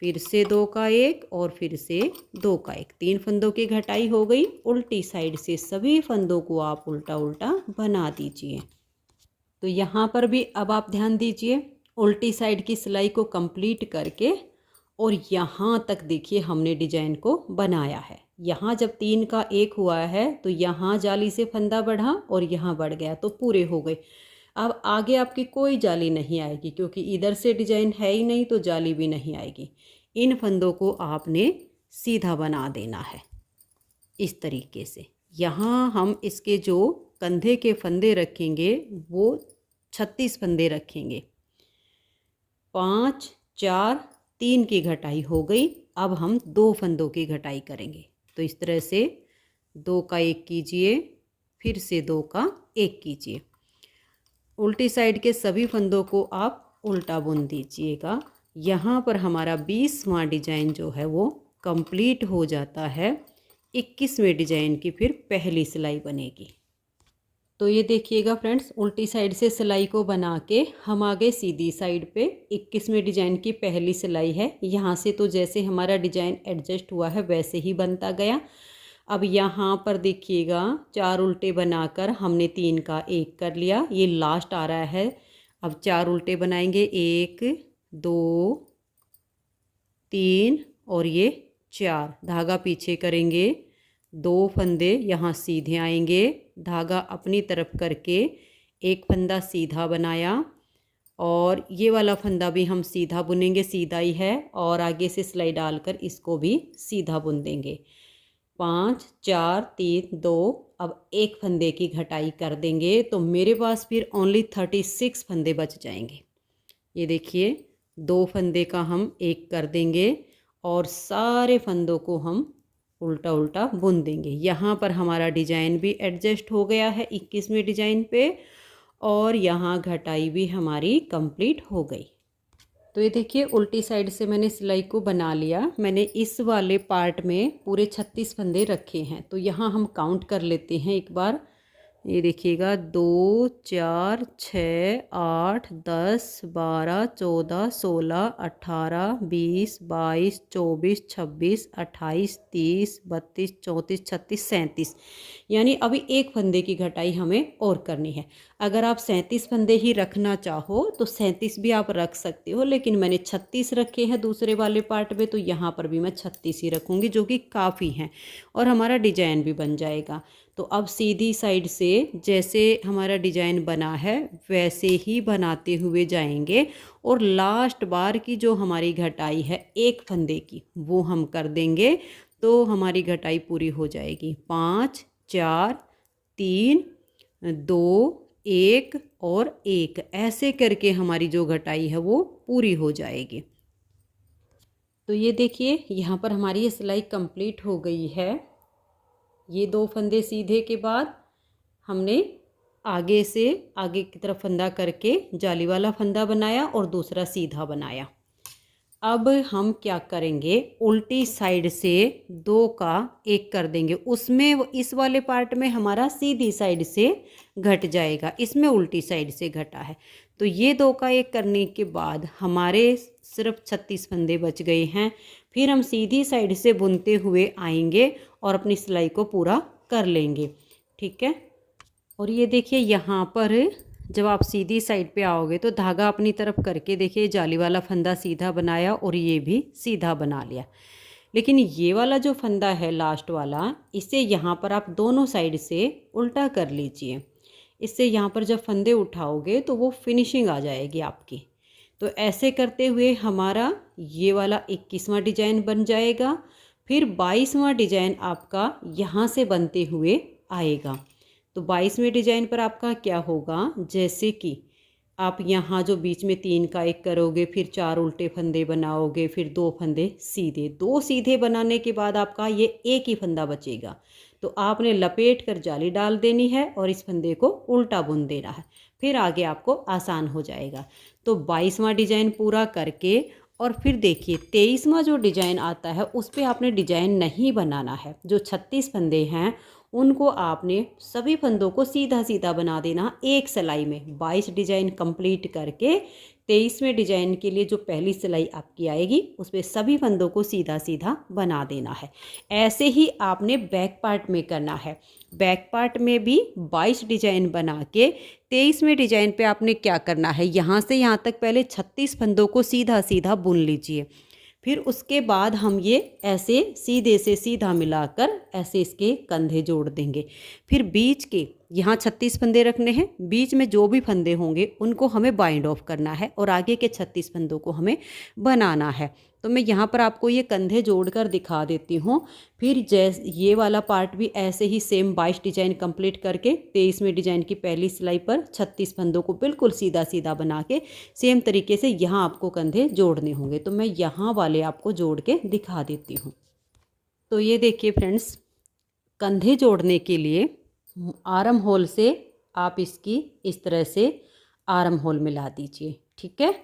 फिर से 2 का 1 और फिर से 2 का 1। 3 फंदों की घटाई हो गई। उल्टी साइड से सभी फंदों को आप उल्टा उल्टा बना दीजिए। तो यहाँ पर भी अब आप ध्यान दीजिए, उल्टी साइड की सिलाई को कंप्लीट करके और यहाँ तक देखिए हमने डिजाइन को बनाया है। यहाँ जब 3 का 1 हुआ है तो यहाँ जाली से फंदा बढ़ा और यहाँ बढ़ गया तो पूरे हो गए। अब आगे आपकी कोई जाली नहीं आएगी, क्योंकि इधर से डिजाइन है ही नहीं तो जाली भी नहीं आएगी। इन फंदों को आपने सीधा बना देना है इस तरीके से। यहाँ हम इसके जो कंधे के फंदे रखेंगे वो 36 फंदे रखेंगे। 5, 4, 3 की घटाई हो गई। अब हम 2 फंदों की घटाई करेंगे। तो इस तरह से 2 का 1 कीजिए, फिर से 2 का 1 कीजिए। उल्टी साइड के सभी फंदों को आप उल्टा बुन दीजिएगा। यहाँ पर हमारा 20वां डिजाइन जो है वो कंप्लीट हो जाता है। 21वें डिजाइन की फिर पहली सिलाई बनेगी। तो ये देखिएगा फ्रेंड्स, उल्टी साइड से सिलाई को बना के हम आगे सीधी साइड पे 21वें डिजाइन की पहली सिलाई है। यहाँ से तो जैसे हमारा डिजाइन एडजस्ट हुआ है वैसे ही बनता गया। अब यहाँ पर देखिएगा 4 उल्टे बनाकर हमने 3 का 1 कर लिया, ये लास्ट आ रहा है। अब 4 उल्टे बनाएंगे, 1, 2, 3 और ये 4। धागा पीछे करेंगे, 2 फंदे यहाँ सीधे आएंगे, धागा अपनी तरफ करके एक फंदा सीधा बनाया और ये वाला फंदा भी हम सीधा बुनेंगे, सीधा ही है, और आगे से सिलाई डालकर इसको भी सीधा बुन देंगे। 5, 4, 3, 2। अब एक फंदे की घटाई कर देंगे तो मेरे पास फिर ओनली 36 फंदे बच जाएंगे। ये देखिए 2 फंदे का हम 1 कर देंगे और सारे फंदों को हम उल्टा उल्टा बुन देंगे। यहाँ पर हमारा डिजाइन भी एडजस्ट हो गया है 21वें डिजाइन पे, और यहाँ घटाई भी हमारी कंप्लीट हो गई। तो ये देखिए उल्टी साइड से मैंने सिलाई को बना लिया। मैंने इस वाले पार्ट में पूरे 36 फंदे रखे हैं। तो यहाँ हम काउंट कर लेते हैं एक बार। ये देखिएगा 2, 4, 6, 8, 10, 12, 14, 16, 18, 20, 22, 24, 26, 28, 30, 32, 34, 36, 37। यानी अभी एक फंदे की घटाई हमें और करनी है। अगर आप 37 फंदे ही रखना चाहो तो 37 भी आप रख सकते हो, लेकिन मैंने 36 रखे हैं दूसरे वाले पार्ट में, तो यहाँ पर भी मैं 36 ही रखूँगी, जो कि काफ़ी हैं और हमारा डिजाइन भी बन जाएगा। तो अब सीधी साइड से जैसे हमारा डिजाइन बना है वैसे ही बनाते हुए जाएंगे, और लास्ट बार की जो हमारी घटाई है एक फंदे की वो हम कर देंगे, तो हमारी घटाई पूरी हो जाएगी। 5, 4, 3, 2, 1 और 1, ऐसे करके हमारी जो घटाई है वो पूरी हो जाएगी। तो ये देखिए यहाँ पर हमारी ये सिलाई कंप्लीट हो गई है। ये 2 फंदे सीधे के बाद हमने आगे से आगे की तरफ फंदा करके जाली वाला फंदा बनाया और दूसरा सीधा बनाया। अब हम क्या करेंगे, उल्टी साइड से 2 का 1 कर देंगे। उसमें इस वाले पार्ट में हमारा सीधी साइड से घट जाएगा, इसमें उल्टी साइड से घटा है। तो ये 2 का 1 करने के बाद हमारे सिर्फ 36 फंदे बच गए हैं। फिर हम सीधी साइड से बुनते हुए आएंगे और अपनी सिलाई को पूरा कर लेंगे, ठीक है। और ये देखिए यहाँ पर जब आप सीधी साइड पे आओगे तो धागा अपनी तरफ करके देखिए जाली वाला फंदा सीधा बनाया और ये भी सीधा बना लिया। लेकिन ये वाला जो फंदा है लास्ट वाला, इसे यहाँ पर आप दोनों साइड से उल्टा कर लीजिए। इससे यहाँ पर जब फंदे उठाओगे तो वो फिनिशिंग आ जाएगी आपकी। तो ऐसे करते हुए हमारा ये वाला 21वां डिजाइन बन जाएगा। फिर 22वां डिजाइन आपका यहाँ से बनते हुए आएगा। तो 22वें डिजाइन पर आपका क्या होगा, जैसे कि आप यहाँ जो बीच में 3 का 1 करोगे, फिर 4 उल्टे फंदे बनाओगे, फिर 2 फंदे सीधे, 2 सीधे बनाने के बाद आपका ये एक ही फंदा बचेगा। तो आपने लपेट कर जाली डाल देनी है और इस फंदे को उल्टा बुन देना है, फिर आगे आपको आसान हो जाएगा। तो 22वां डिजाइन पूरा करके और फिर देखिए 23वां जो डिजाइन आता है उस पर आपने डिजाइन नहीं बनाना है। जो 36 फंदे हैं उनको आपने सभी फंदों को सीधा सीधा बना देना एक सिलाई में। 22 डिजाइन कंप्लीट करके 23वें डिजाइन के लिए जो पहली सिलाई आपकी आएगी उस पर सभी फंदों को सीधा सीधा बना देना है। ऐसे ही आपने बैक पार्ट में करना है। बैक पार्ट में भी 22 डिजाइन बना के 23वें डिजाइन पे आपने क्या करना है, यहाँ से यहाँ तक पहले 36 फंदों को सीधा सीधा बुन लीजिए। फिर उसके बाद हम ये ऐसे सीधे से सीधा मिलाकर ऐसे इसके कंधे जोड़ देंगे। फिर बीच के यहाँ 36 फंदे रखने हैं, बीच में जो भी फंदे होंगे उनको हमें बाइंड ऑफ करना है और आगे के 36 फंदों को हमें बनाना है। तो मैं यहाँ पर आपको ये कंधे जोड़कर दिखा देती हूँ। फिर जैसे ये वाला पार्ट भी ऐसे ही सेम 22 डिजाइन कंप्लीट करके 23वें डिजाइन की पहली सिलाई पर 36 फंदों को बिल्कुल सीधा सीधा बना के सेम तरीके से यहाँ आपको कंधे जोड़ने होंगे। तो मैं यहाँ वाले आपको जोड़ के दिखा देती हूँ। तो ये देखिए फ्रेंड्स, कंधे जोड़ने के लिए आर्म होल से आप इसकी इस तरह से आर्म होल मिला दीजिए, ठीक है।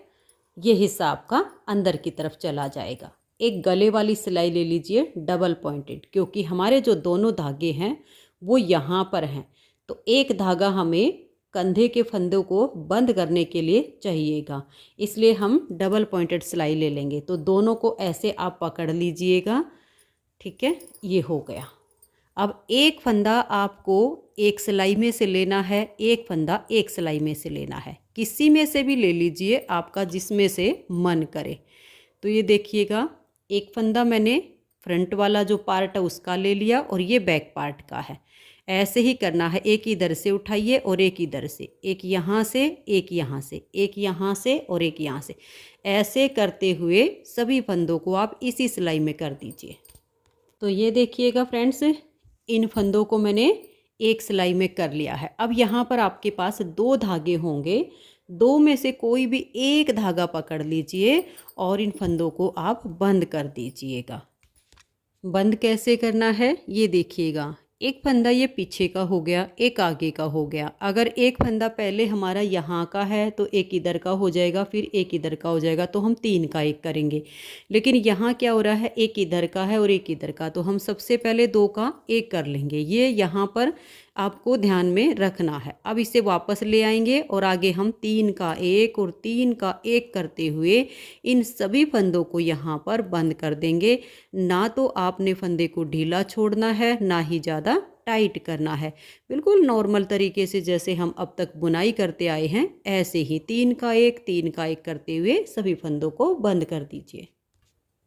ये हिस्सा आपका अंदर की तरफ चला जाएगा। एक गले वाली सिलाई ले लीजिए डबल पॉइंटेड, क्योंकि हमारे जो दोनों धागे हैं वो यहाँ पर हैं। तो एक धागा हमें कंधे के फंदों को बंद करने के लिए चाहिएगा, इसलिए हम डबल पॉइंटेड सिलाई ले लेंगे। तो दोनों को ऐसे आप पकड़ लीजिएगा, ठीक है। ये हो गया। अब एक फंदा आपको एक सिलाई में से लेना है, एक फंदा एक सिलाई में से लेना है। किसी में से भी ले लीजिए, आपका जिसमें से मन करे। तो ये देखिएगा, एक फंदा मैंने फ्रंट वाला जो पार्ट है उसका ले लिया और ये बैक पार्ट का है। ऐसे ही करना है, एक इधर से उठाइए और एक इधर से, एक यहाँ से, एक यहाँ से, एक यहाँ से और एक यहाँ से। ऐसे करते हुए सभी फंदों को आप इसी सिलाई में कर दीजिए। तो ये देखिएगा फ्रेंड्स, इन फंदों को मैंने एक सिलाई में कर लिया है। अब यहाँ पर आपके पास 2 धागे होंगे, 2 में से कोई भी एक धागा पकड़ लीजिए और इन फंदों को आप बंद कर दीजिएगा। बंद कैसे करना है ये देखिएगा। एक फंदा ये पीछे का हो गया, एक आगे का हो गया। अगर एक फंदा पहले हमारा यहाँ का है तो एक इधर का हो जाएगा, फिर एक इधर का हो जाएगा, तो हम 3 का 1 करेंगे। लेकिन यहाँ क्या हो रहा है, एक इधर का है और एक इधर का, तो हम सबसे पहले 2 का 1 कर लेंगे। ये यहाँ पर आपको ध्यान में रखना है। अब इसे वापस ले आएंगे और आगे हम 3 का 1 और 3 का 1 करते हुए इन सभी फंदों को यहाँ पर बंद कर देंगे। ना तो आपने फंदे को ढीला छोड़ना है, ना ही ज़्यादा टाइट करना है। बिल्कुल नॉर्मल तरीके से जैसे हम अब तक बुनाई करते आए हैं, ऐसे ही 3 का 1 3 का 1 करते हुए सभी फंदों को बंद कर दीजिए।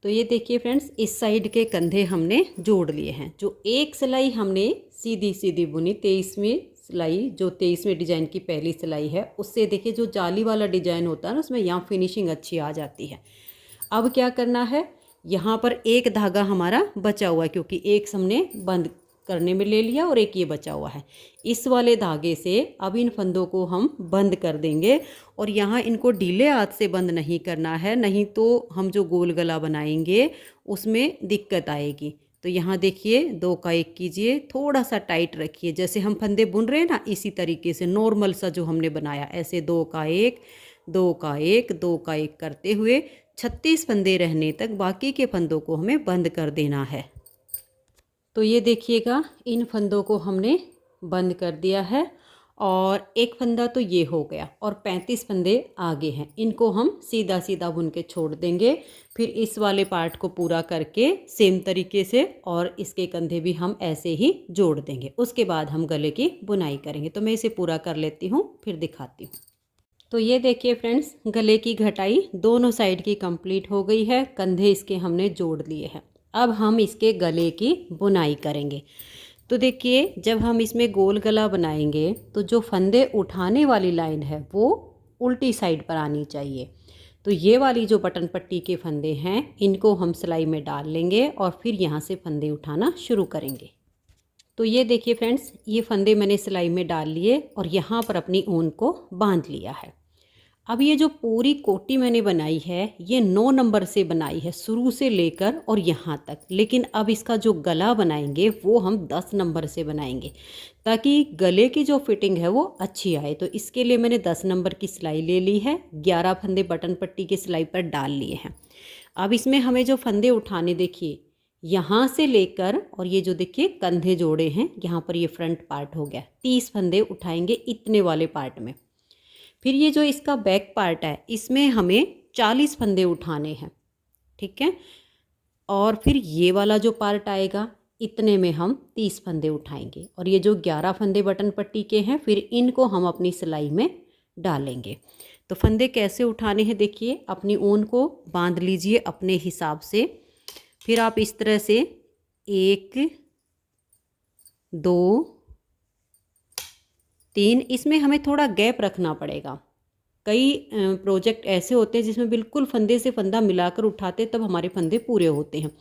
तो ये देखिए फ्रेंड्स, इस साइड के कंधे हमने जोड़ लिए हैं। जो एक सिलाई हमने सीधी सीधी बुनी, 23वीं सिलाई, जो 23वें डिजाइन की पहली सिलाई है, उससे देखिए जो जाली वाला डिजाइन होता है ना, उसमें यहाँ फिनिशिंग अच्छी आ जाती है। अब क्या करना है, यहाँ पर एक धागा हमारा बचा हुआ है, क्योंकि एक हमने बंद करने में ले लिया और एक ये बचा हुआ है। इस वाले धागे से अब इन फंदों को हम बंद कर देंगे और यहाँ इनको ढीले हाथ से बंद नहीं करना है, नहीं तो हम जो गोल गला बनाएंगे उसमें दिक्कत आएगी। तो यहाँ देखिए 2 का 1 कीजिए, थोड़ा सा टाइट रखिए, जैसे हम फंदे बुन रहे हैं ना, इसी तरीके से नॉर्मल सा जो हमने बनाया, ऐसे 2 का 1 2 का 1 2 का 1 करते हुए 36 फंदे रहने तक बाकी के फंदों को हमें बंद कर देना है। तो ये देखिएगा, इन फंदों को हमने बंद कर दिया है और एक फंदा तो ये हो गया और 35 फंदे आगे हैं, इनको हम सीधा सीधा बुन के छोड़ देंगे। फिर इस वाले पार्ट को पूरा करके सेम तरीके से और इसके कंधे भी हम ऐसे ही जोड़ देंगे। उसके बाद हम गले की बुनाई करेंगे। तो मैं इसे पूरा कर लेती हूँ, फिर दिखाती हूँ। तो ये देखिए फ्रेंड्स, गले की घटाई दोनों साइड की कंप्लीट हो गई है, कंधे इसके हमने जोड़ लिए हैं। अब हम इसके गले की बुनाई करेंगे। तो देखिए, जब हम इसमें गोल गला बनाएंगे तो जो फंदे उठाने वाली लाइन है वो उल्टी साइड पर आनी चाहिए। तो ये वाली जो बटन पट्टी के फंदे हैं इनको हम सिलाई में डाल लेंगे और फिर यहाँ से फंदे उठाना शुरू करेंगे। तो ये देखिए फ्रेंड्स, ये फंदे मैंने सिलाई में डाल लिए और यहाँ पर अपनी ऊन को बांध लिया है। अब ये जो पूरी कोटी मैंने बनाई है ये 9 नंबर से बनाई है शुरू से लेकर और यहाँ तक, लेकिन अब इसका जो गला बनाएंगे वो हम 10 नंबर से बनाएंगे ताकि गले की जो फिटिंग है वो अच्छी आए। तो इसके लिए मैंने 10 नंबर की सिलाई ले ली है, 11 फंदे बटन पट्टी की सिलाई पर डाल लिए हैं। अब इसमें हमें जो फंदे उठाने, देखिए यहाँ से लेकर और ये जो देखिए कंधे जोड़े हैं यहाँ पर, ये फ्रंट पार्ट हो गया, 30 फंदे उठाएंगे इतने वाले पार्ट में। फिर ये जो इसका बैक पार्ट है इसमें हमें 40 फंदे उठाने हैं, ठीक है। और फिर ये वाला जो पार्ट आएगा इतने में हम 30 फंदे उठाएंगे और ये जो 11 फंदे बटन पट्टी के हैं फिर इनको हम अपनी सिलाई में डालेंगे। तो फंदे कैसे उठाने हैं देखिए, अपनी ऊन को बांध लीजिए अपने हिसाब से। फिर आप इस तरह से 1 2 3, इसमें हमें थोड़ा गैप रखना पड़ेगा। कई प्रोजेक्ट ऐसे होते हैं जिसमें बिल्कुल फंदे से फंदा मिलाकर उठाते तब हमारे फंदे पूरे होते हैं,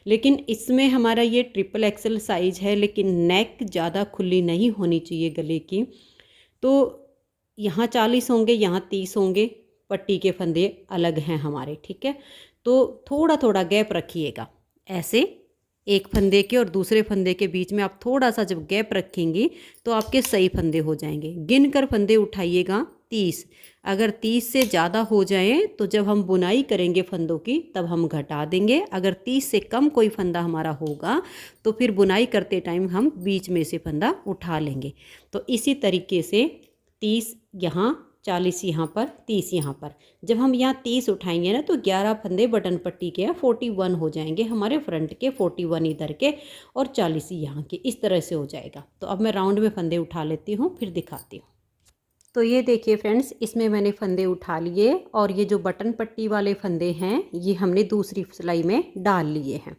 लेकिन इसमें हमारा ये ट्रिपल एक्सल साइज है, लेकिन नेक ज़्यादा खुली नहीं होनी चाहिए गले की। तो यहाँ 40 होंगे, यहाँ 30 होंगे, पट्टी के फंदे अलग हैं हमारे, ठीक है। तो थोड़ा थोड़ा गैप रखिएगा, ऐसे एक फंदे के और दूसरे फंदे के बीच में आप थोड़ा सा जब गैप रखेंगी तो आपके सही फंदे हो जाएंगे। गिन कर फंदे उठाइएगा 30, अगर 30 से ज़्यादा हो जाए तो जब हम बुनाई करेंगे फंदों की तब हम घटा देंगे। अगर 30 से कम कोई फंदा हमारा होगा तो फिर बुनाई करते टाइम हम बीच में से फंदा उठा लेंगे। तो इसी तरीके से 30 यहाँ, 40 यहाँ पर, 30 यहाँ पर, जब हम यहाँ 30 उठाएंगे ना तो 11 फंदे बटन पट्टी के 41 हो जाएंगे हमारे फ्रंट के, 41 इधर के और 40 यहाँ के, इस तरह से हो जाएगा। तो अब मैं राउंड में फंदे उठा लेती हूँ फिर दिखाती हूँ। तो ये देखिए फ्रेंड्स, इसमें मैंने फंदे उठा लिए और ये जो बटन पट्टी वाले फंदे हैं ये हमने दूसरी सिलाई में डाल लिए हैं।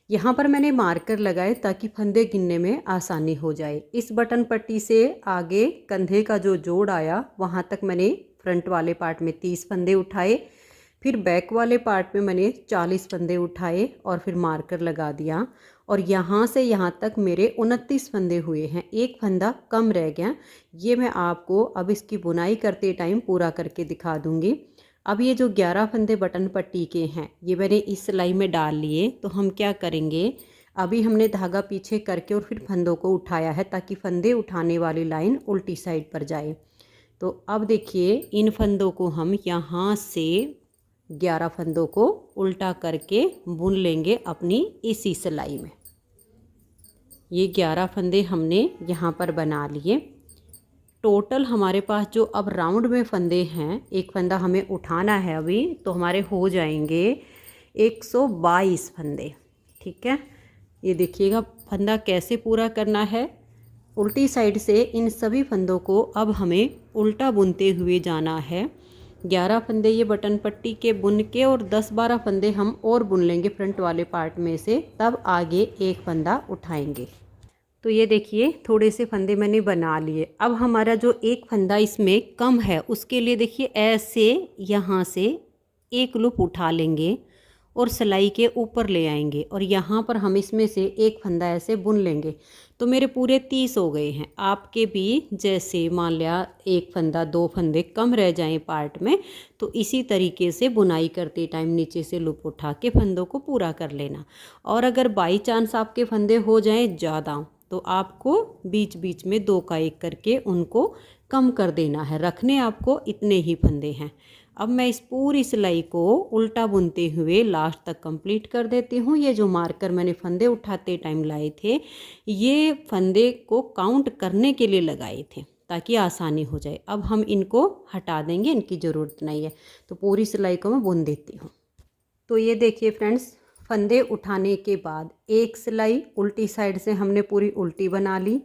यहाँ पर मैंने मार्कर लगाए ताकि फंदे गिनने में आसानी हो जाए। इस बटन पट्टी से आगे कंधे का जो जोड़ आया वहाँ तक मैंने फ्रंट वाले पार्ट में 30 फंदे उठाए, फिर बैक वाले पार्ट में मैंने 40 फंदे उठाए और फिर मार्कर लगा दिया और यहाँ से यहाँ तक मेरे 29 फंदे हुए हैं। एक फंदा कम रह गया, ये मैं आपको अब इसकी बुनाई करते टाइम पूरा करके दिखा दूँगी। अब ये जो 11 फंदे बटन पट्टी के हैं ये मैंने इस सिलाई में डाल लिए। तो हम क्या करेंगे, अभी हमने धागा पीछे करके और फिर फंदों को उठाया है ताकि फंदे उठाने वाली लाइन उल्टी साइड पर जाए। तो अब देखिए इन फंदों को हम यहाँ से 11 फंदों को उल्टा करके बुन लेंगे अपनी इसी सिलाई में। ये 11 फंदे हमने यहाँ पर बना लिए। टोटल हमारे पास जो अब राउंड में फंदे हैं, एक फंदा हमें उठाना है अभी, तो हमारे हो जाएंगे 122 फंदे, ठीक है। ये देखिएगा फंदा कैसे पूरा करना है। उल्टी साइड से इन सभी फंदों को अब हमें उल्टा बुनते हुए जाना है। 11 फंदे ये बटन पट्टी के बुन के और 10-12 फंदे हम और बुन लेंगे फ्रंट वाले पार्ट में से, तब आगे एक फंदा उठाएंगे। तो ये देखिए थोड़े से फंदे मैंने बना लिए। अब हमारा जो एक फंदा इसमें कम है उसके लिए देखिए ऐसे यहाँ से एक लूप उठा लेंगे और सिलाई के ऊपर ले आएंगे और यहाँ पर हम इसमें से एक फंदा ऐसे बुन लेंगे। तो मेरे पूरे 30 हो गए हैं। आपके भी जैसे मान लिया एक फंदा 2 फंदे कम रह जाएं पार्ट में, तो इसी तरीके से बुनाई करते टाइम नीचे से लूप उठा के फंदों को पूरा कर लेना। और अगर बाई चांस आपके फंदे हो जाएं ज़्यादा तो आपको बीच बीच में 2 का 1 करके उनको कम कर देना है। रखने आपको इतने ही फंदे हैं। अब मैं इस पूरी सिलाई को उल्टा बुनते हुए लास्ट तक कंप्लीट कर देती हूँ। ये जो मार्कर मैंने फंदे उठाते टाइम लाए थे ये फंदे को काउंट करने के लिए लगाए थे ताकि आसानी हो जाए। अब हम इनको हटा देंगे, इनकी ज़रूरत नहीं है। तो पूरी सिलाई को मैं बुन देती हूँ। तो ये देखिए फ्रेंड्स, फंदे उठाने के बाद एक सिलाई उल्टी साइड से हमने पूरी उल्टी बना ली।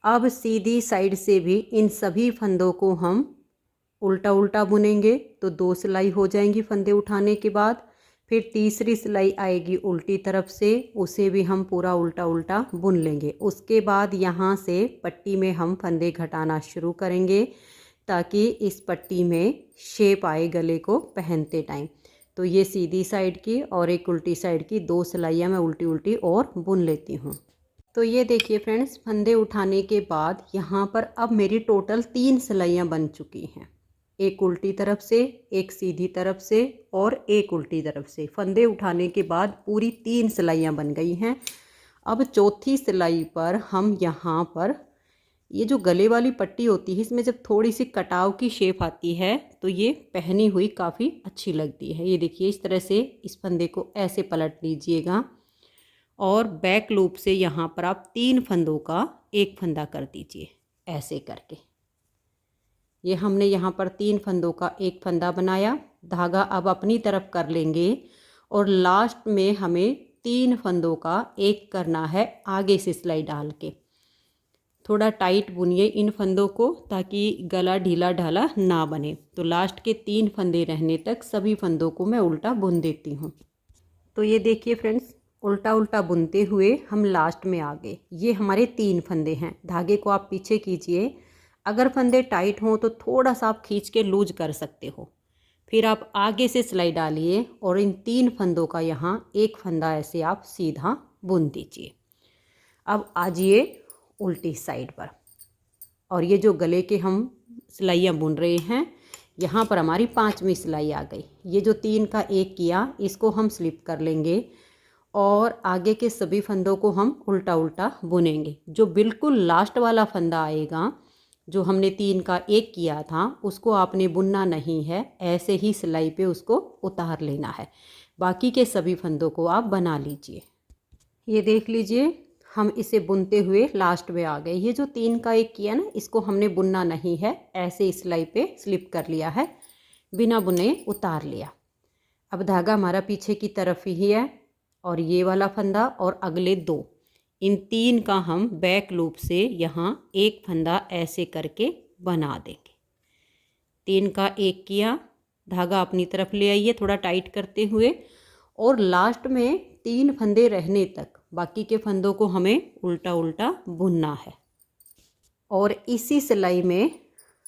अब सीधी साइड से भी इन सभी फंदों को हम उल्टा उल्टा बुनेंगे तो 2 सिलाई हो जाएंगी फंदे उठाने के बाद। फिर तीसरी सिलाई आएगी उल्टी तरफ से, उसे भी हम पूरा उल्टा उल्टा बुन लेंगे। उसके बाद यहाँ से पट्टी में हम फंदे घटाना शुरू करेंगे। ताकि इस पट्टी में शेप आए गले को पहनते टाइम। तो ये सीधी साइड की और एक उल्टी साइड की 2 सिलाइयाँ मैं उल्टी उल्टी और बुन लेती हूँ। तो ये देखिए फ्रेंड्स, फंदे उठाने के बाद यहाँ पर अब मेरी टोटल 3 सिलाइयाँ बन चुकी हैं। एक उल्टी तरफ से, एक सीधी तरफ से और एक उल्टी तरफ से। फंदे उठाने के बाद पूरी 3 सिलाइयाँ बन गई हैं। अब चौथी सिलाई पर हम यहाँ पर ये जो गले वाली पट्टी होती है, इसमें जब थोड़ी सी कटाव की शेप आती है तो ये पहनी हुई काफ़ी अच्छी लगती है। ये देखिए, इस तरह से इस फंदे को ऐसे पलट लीजिएगा और बैक लूप से यहाँ पर आप 3 फंदों का एक फंदा कर दीजिए ऐसे करके। ये हमने यहाँ पर 3 फंदों का एक फंदा बनाया। धागा अब अपनी तरफ कर लेंगे और लास्ट में हमें 3 फंदों का एक करना है आगे से सिलाई डाल के। थोड़ा टाइट बुनिए इन फंदों को ताकि गला ढीला ढाला ना बने। तो लास्ट के 3 फंदे रहने तक सभी फंदों को मैं उल्टा बुन देती हूँ। तो ये देखिए फ्रेंड्स, उल्टा उल्टा बुनते हुए हम लास्ट में आ गए। ये हमारे 3 फंदे हैं। धागे को आप पीछे कीजिए। अगर फंदे टाइट हों तो थोड़ा सा आप खींच के लूज कर सकते हो। फिर आप आगे से सिलाई डालिए और इन 3 फंदों का यहाँ एक फंदा ऐसे आप सीधा बुन दीजिए। अब आजिए उल्टी साइड पर, और ये जो गले के हम सिलाइयाँ बुन रहे हैं, यहाँ पर हमारी 5वीं सिलाई आ गई। ये जो 3 का एक किया, इसको हम स्लिप कर लेंगे और आगे के सभी फंदों को हम उल्टा उल्टा बुनेंगे। जो बिल्कुल लास्ट वाला फंदा आएगा, जो हमने 3 का एक किया था, उसको आपने बुनना नहीं है, ऐसे ही सिलाई पे उसको उतार लेना है। बाकी के सभी फंदों को आप बना लीजिए। ये देख लीजिए, हम इसे बुनते हुए लास्ट में आ गए। ये जो 3 का एक किया ना, इसको हमने बुनना नहीं है, ऐसे इस सिलाई पे स्लिप कर लिया है, बिना बुने उतार लिया। अब धागा हमारा पीछे की तरफ ही है और ये वाला फंदा और अगले 2, इन 3 का हम बैक लूप से यहाँ एक फंदा ऐसे करके बना देंगे। 3 का एक किया, धागा अपनी तरफ ले आइए थोड़ा टाइट करते हुए, और लास्ट में 3 फंदे रहने तक बाकी के फंदों को हमें उल्टा उल्टा बुनना है। और इसी सिलाई में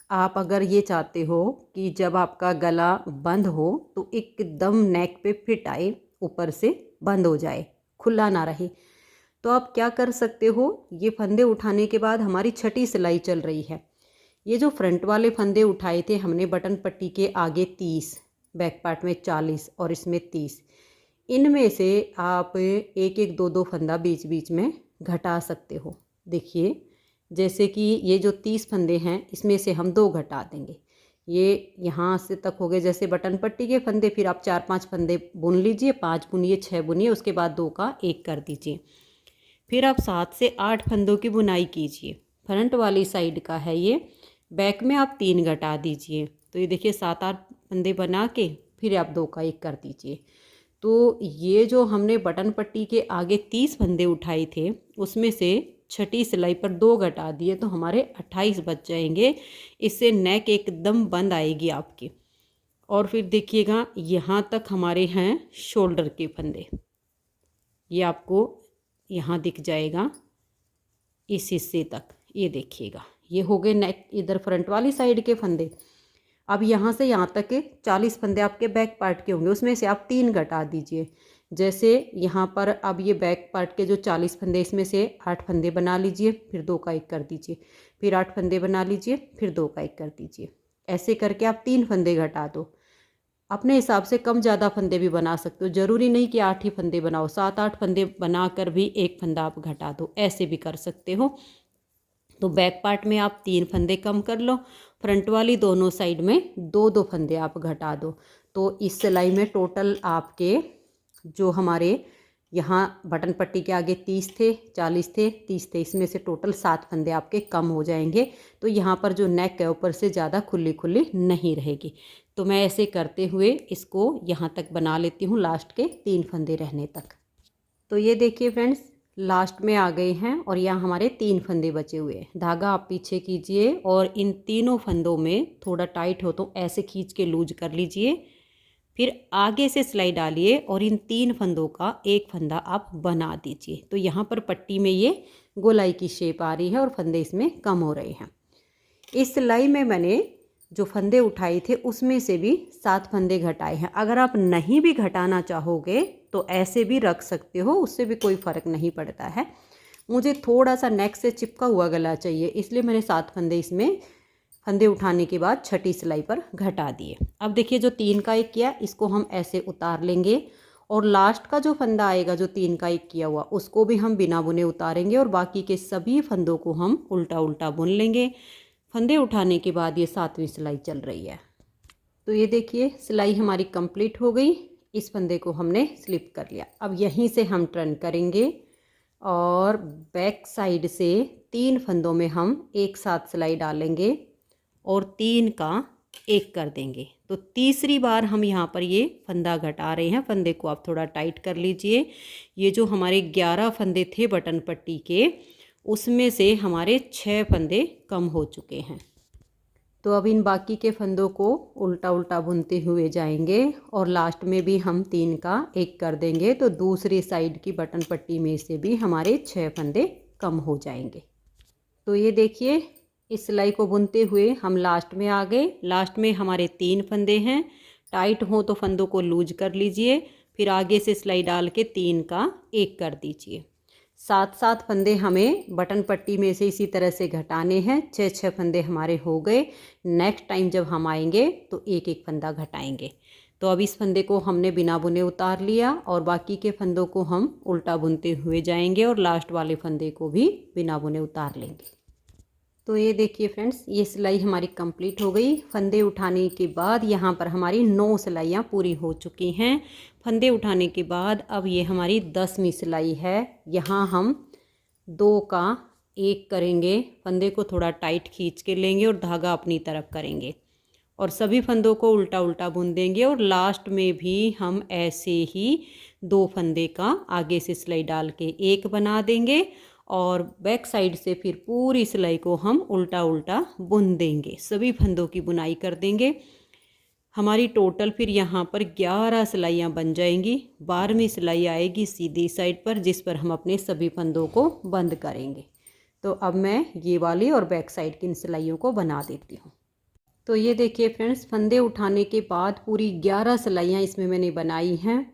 आप अगर ये चाहते हो कि जब आपका गला बंद हो तो एकदम नेक पे फिट आए, ऊपर से बंद हो जाए, खुला ना रहे, तो आप क्या कर सकते हो। ये फंदे उठाने के बाद हमारी 6ठी सिलाई चल रही है। ये जो फ्रंट वाले फंदे उठाए थे हमने बटन पट्टी के आगे 30, बैक पार्ट में 40 और इसमें 30, इनमें से आप एक एक 2-2 फंदा बीच बीच में घटा सकते हो। देखिए, जैसे कि ये जो 30 फंदे हैं, इसमें से हम 2 घटा देंगे। ये यहाँ से तक हो गए जैसे बटन पट्टी के फंदे। फिर आप 4-5 फंदे बुन लीजिए, 5 बुनिए, 6 बुनिए, उसके बाद 2 का एक कर दीजिए। फिर आप 7 से 8 फंदों की बुनाई कीजिए। फ्रंट वाली साइड का है ये, बैक में आप 3 घटा दीजिए। तो ये देखिए 7-8 फंदे बना के फिर आप 2 का एक कर दीजिए। तो ये जो हमने बटन पट्टी के आगे 30 फंदे उठाए थे, उसमें से 6ठी सिलाई पर 2 घटा दिए तो हमारे 28 बच जाएंगे। इससे नेक एकदम बंद आएगी आपकी। और फिर देखिएगा, यहाँ तक हमारे हैं शोल्डर के फंदे, ये आपको यहाँ दिख जाएगा इस हिस्से तक। ये देखिएगा, ये हो गए नेक इधर फ्रंट वाली साइड के फंदे। अब यहाँ से यहाँ तक के 40 फंदे आपके बैक पार्ट के होंगे, उसमें से आप 3 घटा दीजिए। जैसे यहाँ पर अब ये बैक पार्ट के जो 40 फंदे, इसमें से 8 फंदे बना लीजिए, फिर 2 का एक कर दीजिए, फिर 8 फंदे बना लीजिए, फिर 2 का एक कर दीजिए। ऐसे करके आप 3 फंदे घटा दो। अपने हिसाब से कम ज़्यादा फंदे भी बना सकते हो, ज़रूरी नहीं कि 8 ही फंदे बनाओ। 7-8 फंदे बनाकर भी एक फंदा आप घटा दो, ऐसे भी कर सकते हो। तो बैक पार्ट में आप 3 फंदे कम कर लो, फ्रंट वाली दोनों साइड में 2-2 फंदे आप घटा दो। तो इस सिलाई में टोटल आपके जो हमारे यहाँ बटन पट्टी के आगे 30 थे, 40 थे, 30 थे, इसमें से टोटल 7 फंदे आपके कम हो जाएंगे। तो यहाँ पर जो नेक है ऊपर से ज़्यादा खुली खुली नहीं रहेगी। तो मैं ऐसे करते हुए इसको यहाँ तक बना लेती हूँ, लास्ट के 3 फंदे रहने तक। तो ये देखिए फ्रेंड्स, लास्ट में आ गए हैं और यहाँ हमारे 3 फंदे बचे हुए हैं। धागा आप पीछे कीजिए और इन तीनों फंदों में थोड़ा टाइट हो तो ऐसे खींच के लूज कर लीजिए। फिर आगे से सिलाई डालिए और इन 3 फंदों का एक फंदा आप बना दीजिए। तो यहाँ पर पट्टी में ये गोलाई की शेप आ रही है और फंदे इसमें कम हो रहे हैं। इस सिलाई में मैंने जो फंदे उठाए थे उसमें से भी 7 फंदे घटाए हैं। अगर आप नहीं भी घटाना चाहोगे तो ऐसे भी रख सकते हो, उससे भी कोई फ़र्क नहीं पड़ता है। मुझे थोड़ा सा नेक से चिपका हुआ गला चाहिए, इसलिए मैंने 7 फंदे इसमें फंदे उठाने के बाद छठी सिलाई पर घटा दिए। अब देखिए जो 3 का 1 किया इसको हम ऐसे उतार लेंगे और लास्ट का जो फंदा आएगा जो 3 का 1 किया हुआ उसको भी हम बिना बुने उतारेंगे और बाकी के सभी फंदों को हम उल्टा उल्टा बुन लेंगे। फंदे उठाने के बाद ये 7वीं सिलाई चल रही है। तो ये देखिए सिलाई हमारी कंप्लीट हो गई। इस फंदे को हमने स्लिप कर लिया। अब यहीं से हम टर्न करेंगे और बैक साइड से 3 फंदों में हम एक साथ सिलाई डालेंगे और 3 का 1 कर देंगे। तो तीसरी बार हम यहाँ पर ये फंदा घटा रहे हैं। फंदे को आप थोड़ा टाइट कर लीजिए। ये जो हमारे 11 फंदे थे बटन पट्टी के, उसमें से हमारे 6 फंदे कम हो चुके हैं। तो अब इन बाकी के फंदों को उल्टा उल्टा बुनते हुए जाएंगे और लास्ट में भी हम 3 का 1 कर देंगे। तो दूसरी साइड की बटन पट्टी में से भी हमारे 6 फंदे कम हो जाएंगे। तो ये देखिए इस सिलाई को बुनते हुए हम लास्ट में आ गए। लास्ट में हमारे 3 फंदे हैं। टाइट हो तो फंदों को लूज कर लीजिए, फिर आगे से सिलाई डाल के 3 का 1 कर दीजिए। 7 फंदे हमें बटन पट्टी में से इसी तरह से घटाने हैं। 6 फंदे हमारे हो गए। नेक्स्ट टाइम जब हम आएंगे तो एक एक फंदा घटाएंगे। तो अब इस फंदे को हमने बिना बुने उतार लिया और बाकी के फंदों को हम उल्टा बुनते हुए जाएंगे और लास्ट वाले फंदे को भी बिना बुने उतार लेंगे। तो ये देखिए फ्रेंड्स, ये सिलाई हमारी कंप्लीट हो गई। फंदे उठाने के बाद यहाँ पर हमारी 9 सिलाइयाँ पूरी हो चुकी हैं। फंदे उठाने के बाद अब ये हमारी 10वीं सिलाई है। यहाँ हम 2 का 1 करेंगे। फंदे को थोड़ा टाइट खींच के लेंगे और धागा अपनी तरफ करेंगे और सभी फंदों को उल्टा उल्टा बुन देंगे और लास्ट में भी हम ऐसे ही 2 फंदे का आगे से सिलाई डाल के 1 बना देंगे और बैक साइड से फिर पूरी सिलाई को हम उल्टा उल्टा बुन देंगे। सभी फंदों की बुनाई कर देंगे। हमारी टोटल फिर यहाँ पर 11 सिलाइयाँ बन जाएंगी। 12वीं सिलाई आएगी सीधी साइड पर, जिस पर हम अपने सभी फंदों को बंद करेंगे। तो अब मैं ये वाली और बैक साइड की इन सिलाइयों को बना देती हूँ। तो ये देखिए फ्रेंड्स, फंदे उठाने के बाद पूरी 11 सिलाइयाँ इसमें मैंने बनाई हैं।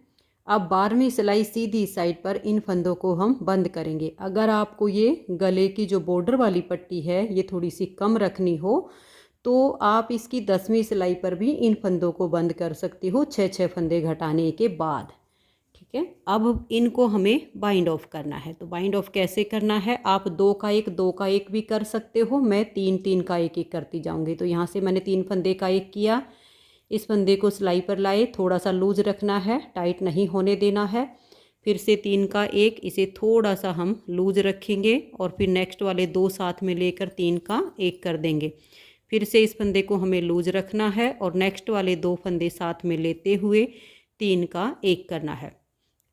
अब 12वीं सिलाई सीधी साइड पर इन फंदों को हम बंद करेंगे। अगर आपको ये गले की जो बॉर्डर वाली पट्टी है ये थोड़ी सी कम रखनी हो तो आप इसकी 10वीं सिलाई पर भी इन फंदों को बंद कर सकती हो 6 फंदे घटाने के बाद। ठीक है, अब इनको हमें बाइंड ऑफ करना है। तो बाइंड ऑफ कैसे करना है, आप 2 का 1 2 का 1 भी कर सकते हो। मैं 3 का 1 करती जाऊँगी। तो यहाँ से मैंने 3 फंदे का 1 किया। इस फंदे को सिलाई पर लाए, थोड़ा सा लूज रखना है, टाइट नहीं होने देना है। फिर से 3 का 1, इसे थोड़ा सा हम लूज रखेंगे और फिर नेक्स्ट वाले 2 साथ में लेकर 3 का 1 कर देंगे। फिर से इस फंदे को हमें लूज रखना है और नेक्स्ट वाले 2 फंदे साथ में लेते हुए 3 का 1 करना है।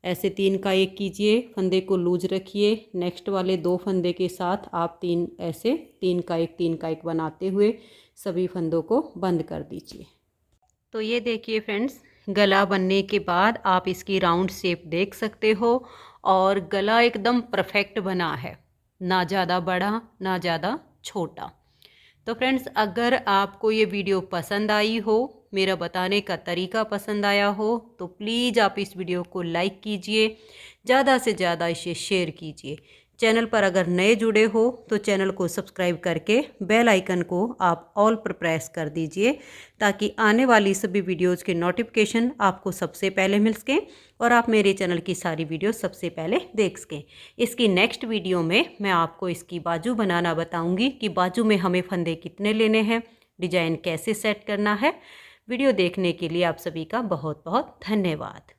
ऐसे 3 का 1 कीजिए, फंदे को लूज रखिए, नेक्स्ट वाले 2 फंदे के साथ आप 3 ऐसे 3 का 1 बनाते हुए सभी फंदों को बंद कर दीजिए। तो ये देखिए फ्रेंड्स, गला बनने के बाद आप इसकी राउंड शेप देख सकते हो और गला एकदम परफेक्ट बना है, ना ज़्यादा बड़ा ना ज़्यादा छोटा। तो फ्रेंड्स, अगर आपको ये वीडियो पसंद आई हो, मेरा बताने का तरीका पसंद आया हो, तो प्लीज़ आप इस वीडियो को लाइक कीजिए, ज़्यादा से ज़्यादा इसे शेयर कीजिए। चैनल पर अगर नए जुड़े हो तो चैनल को सब्सक्राइब करके बेल आइकन को आप ऑल पर प्रेस कर दीजिए ताकि आने वाली सभी वीडियोज़ के नोटिफिकेशन आपको सबसे पहले मिल सकें और आप मेरे चैनल की सारी वीडियो सबसे पहले देख सकें। इसकी नेक्स्ट वीडियो में मैं आपको इसकी बाजू बनाना बताऊंगी कि बाजू में हमें फंदे कितने लेने हैं, डिजाइन कैसे सेट करना है। वीडियो देखने के लिए आप सभी का बहुत बहुत धन्यवाद।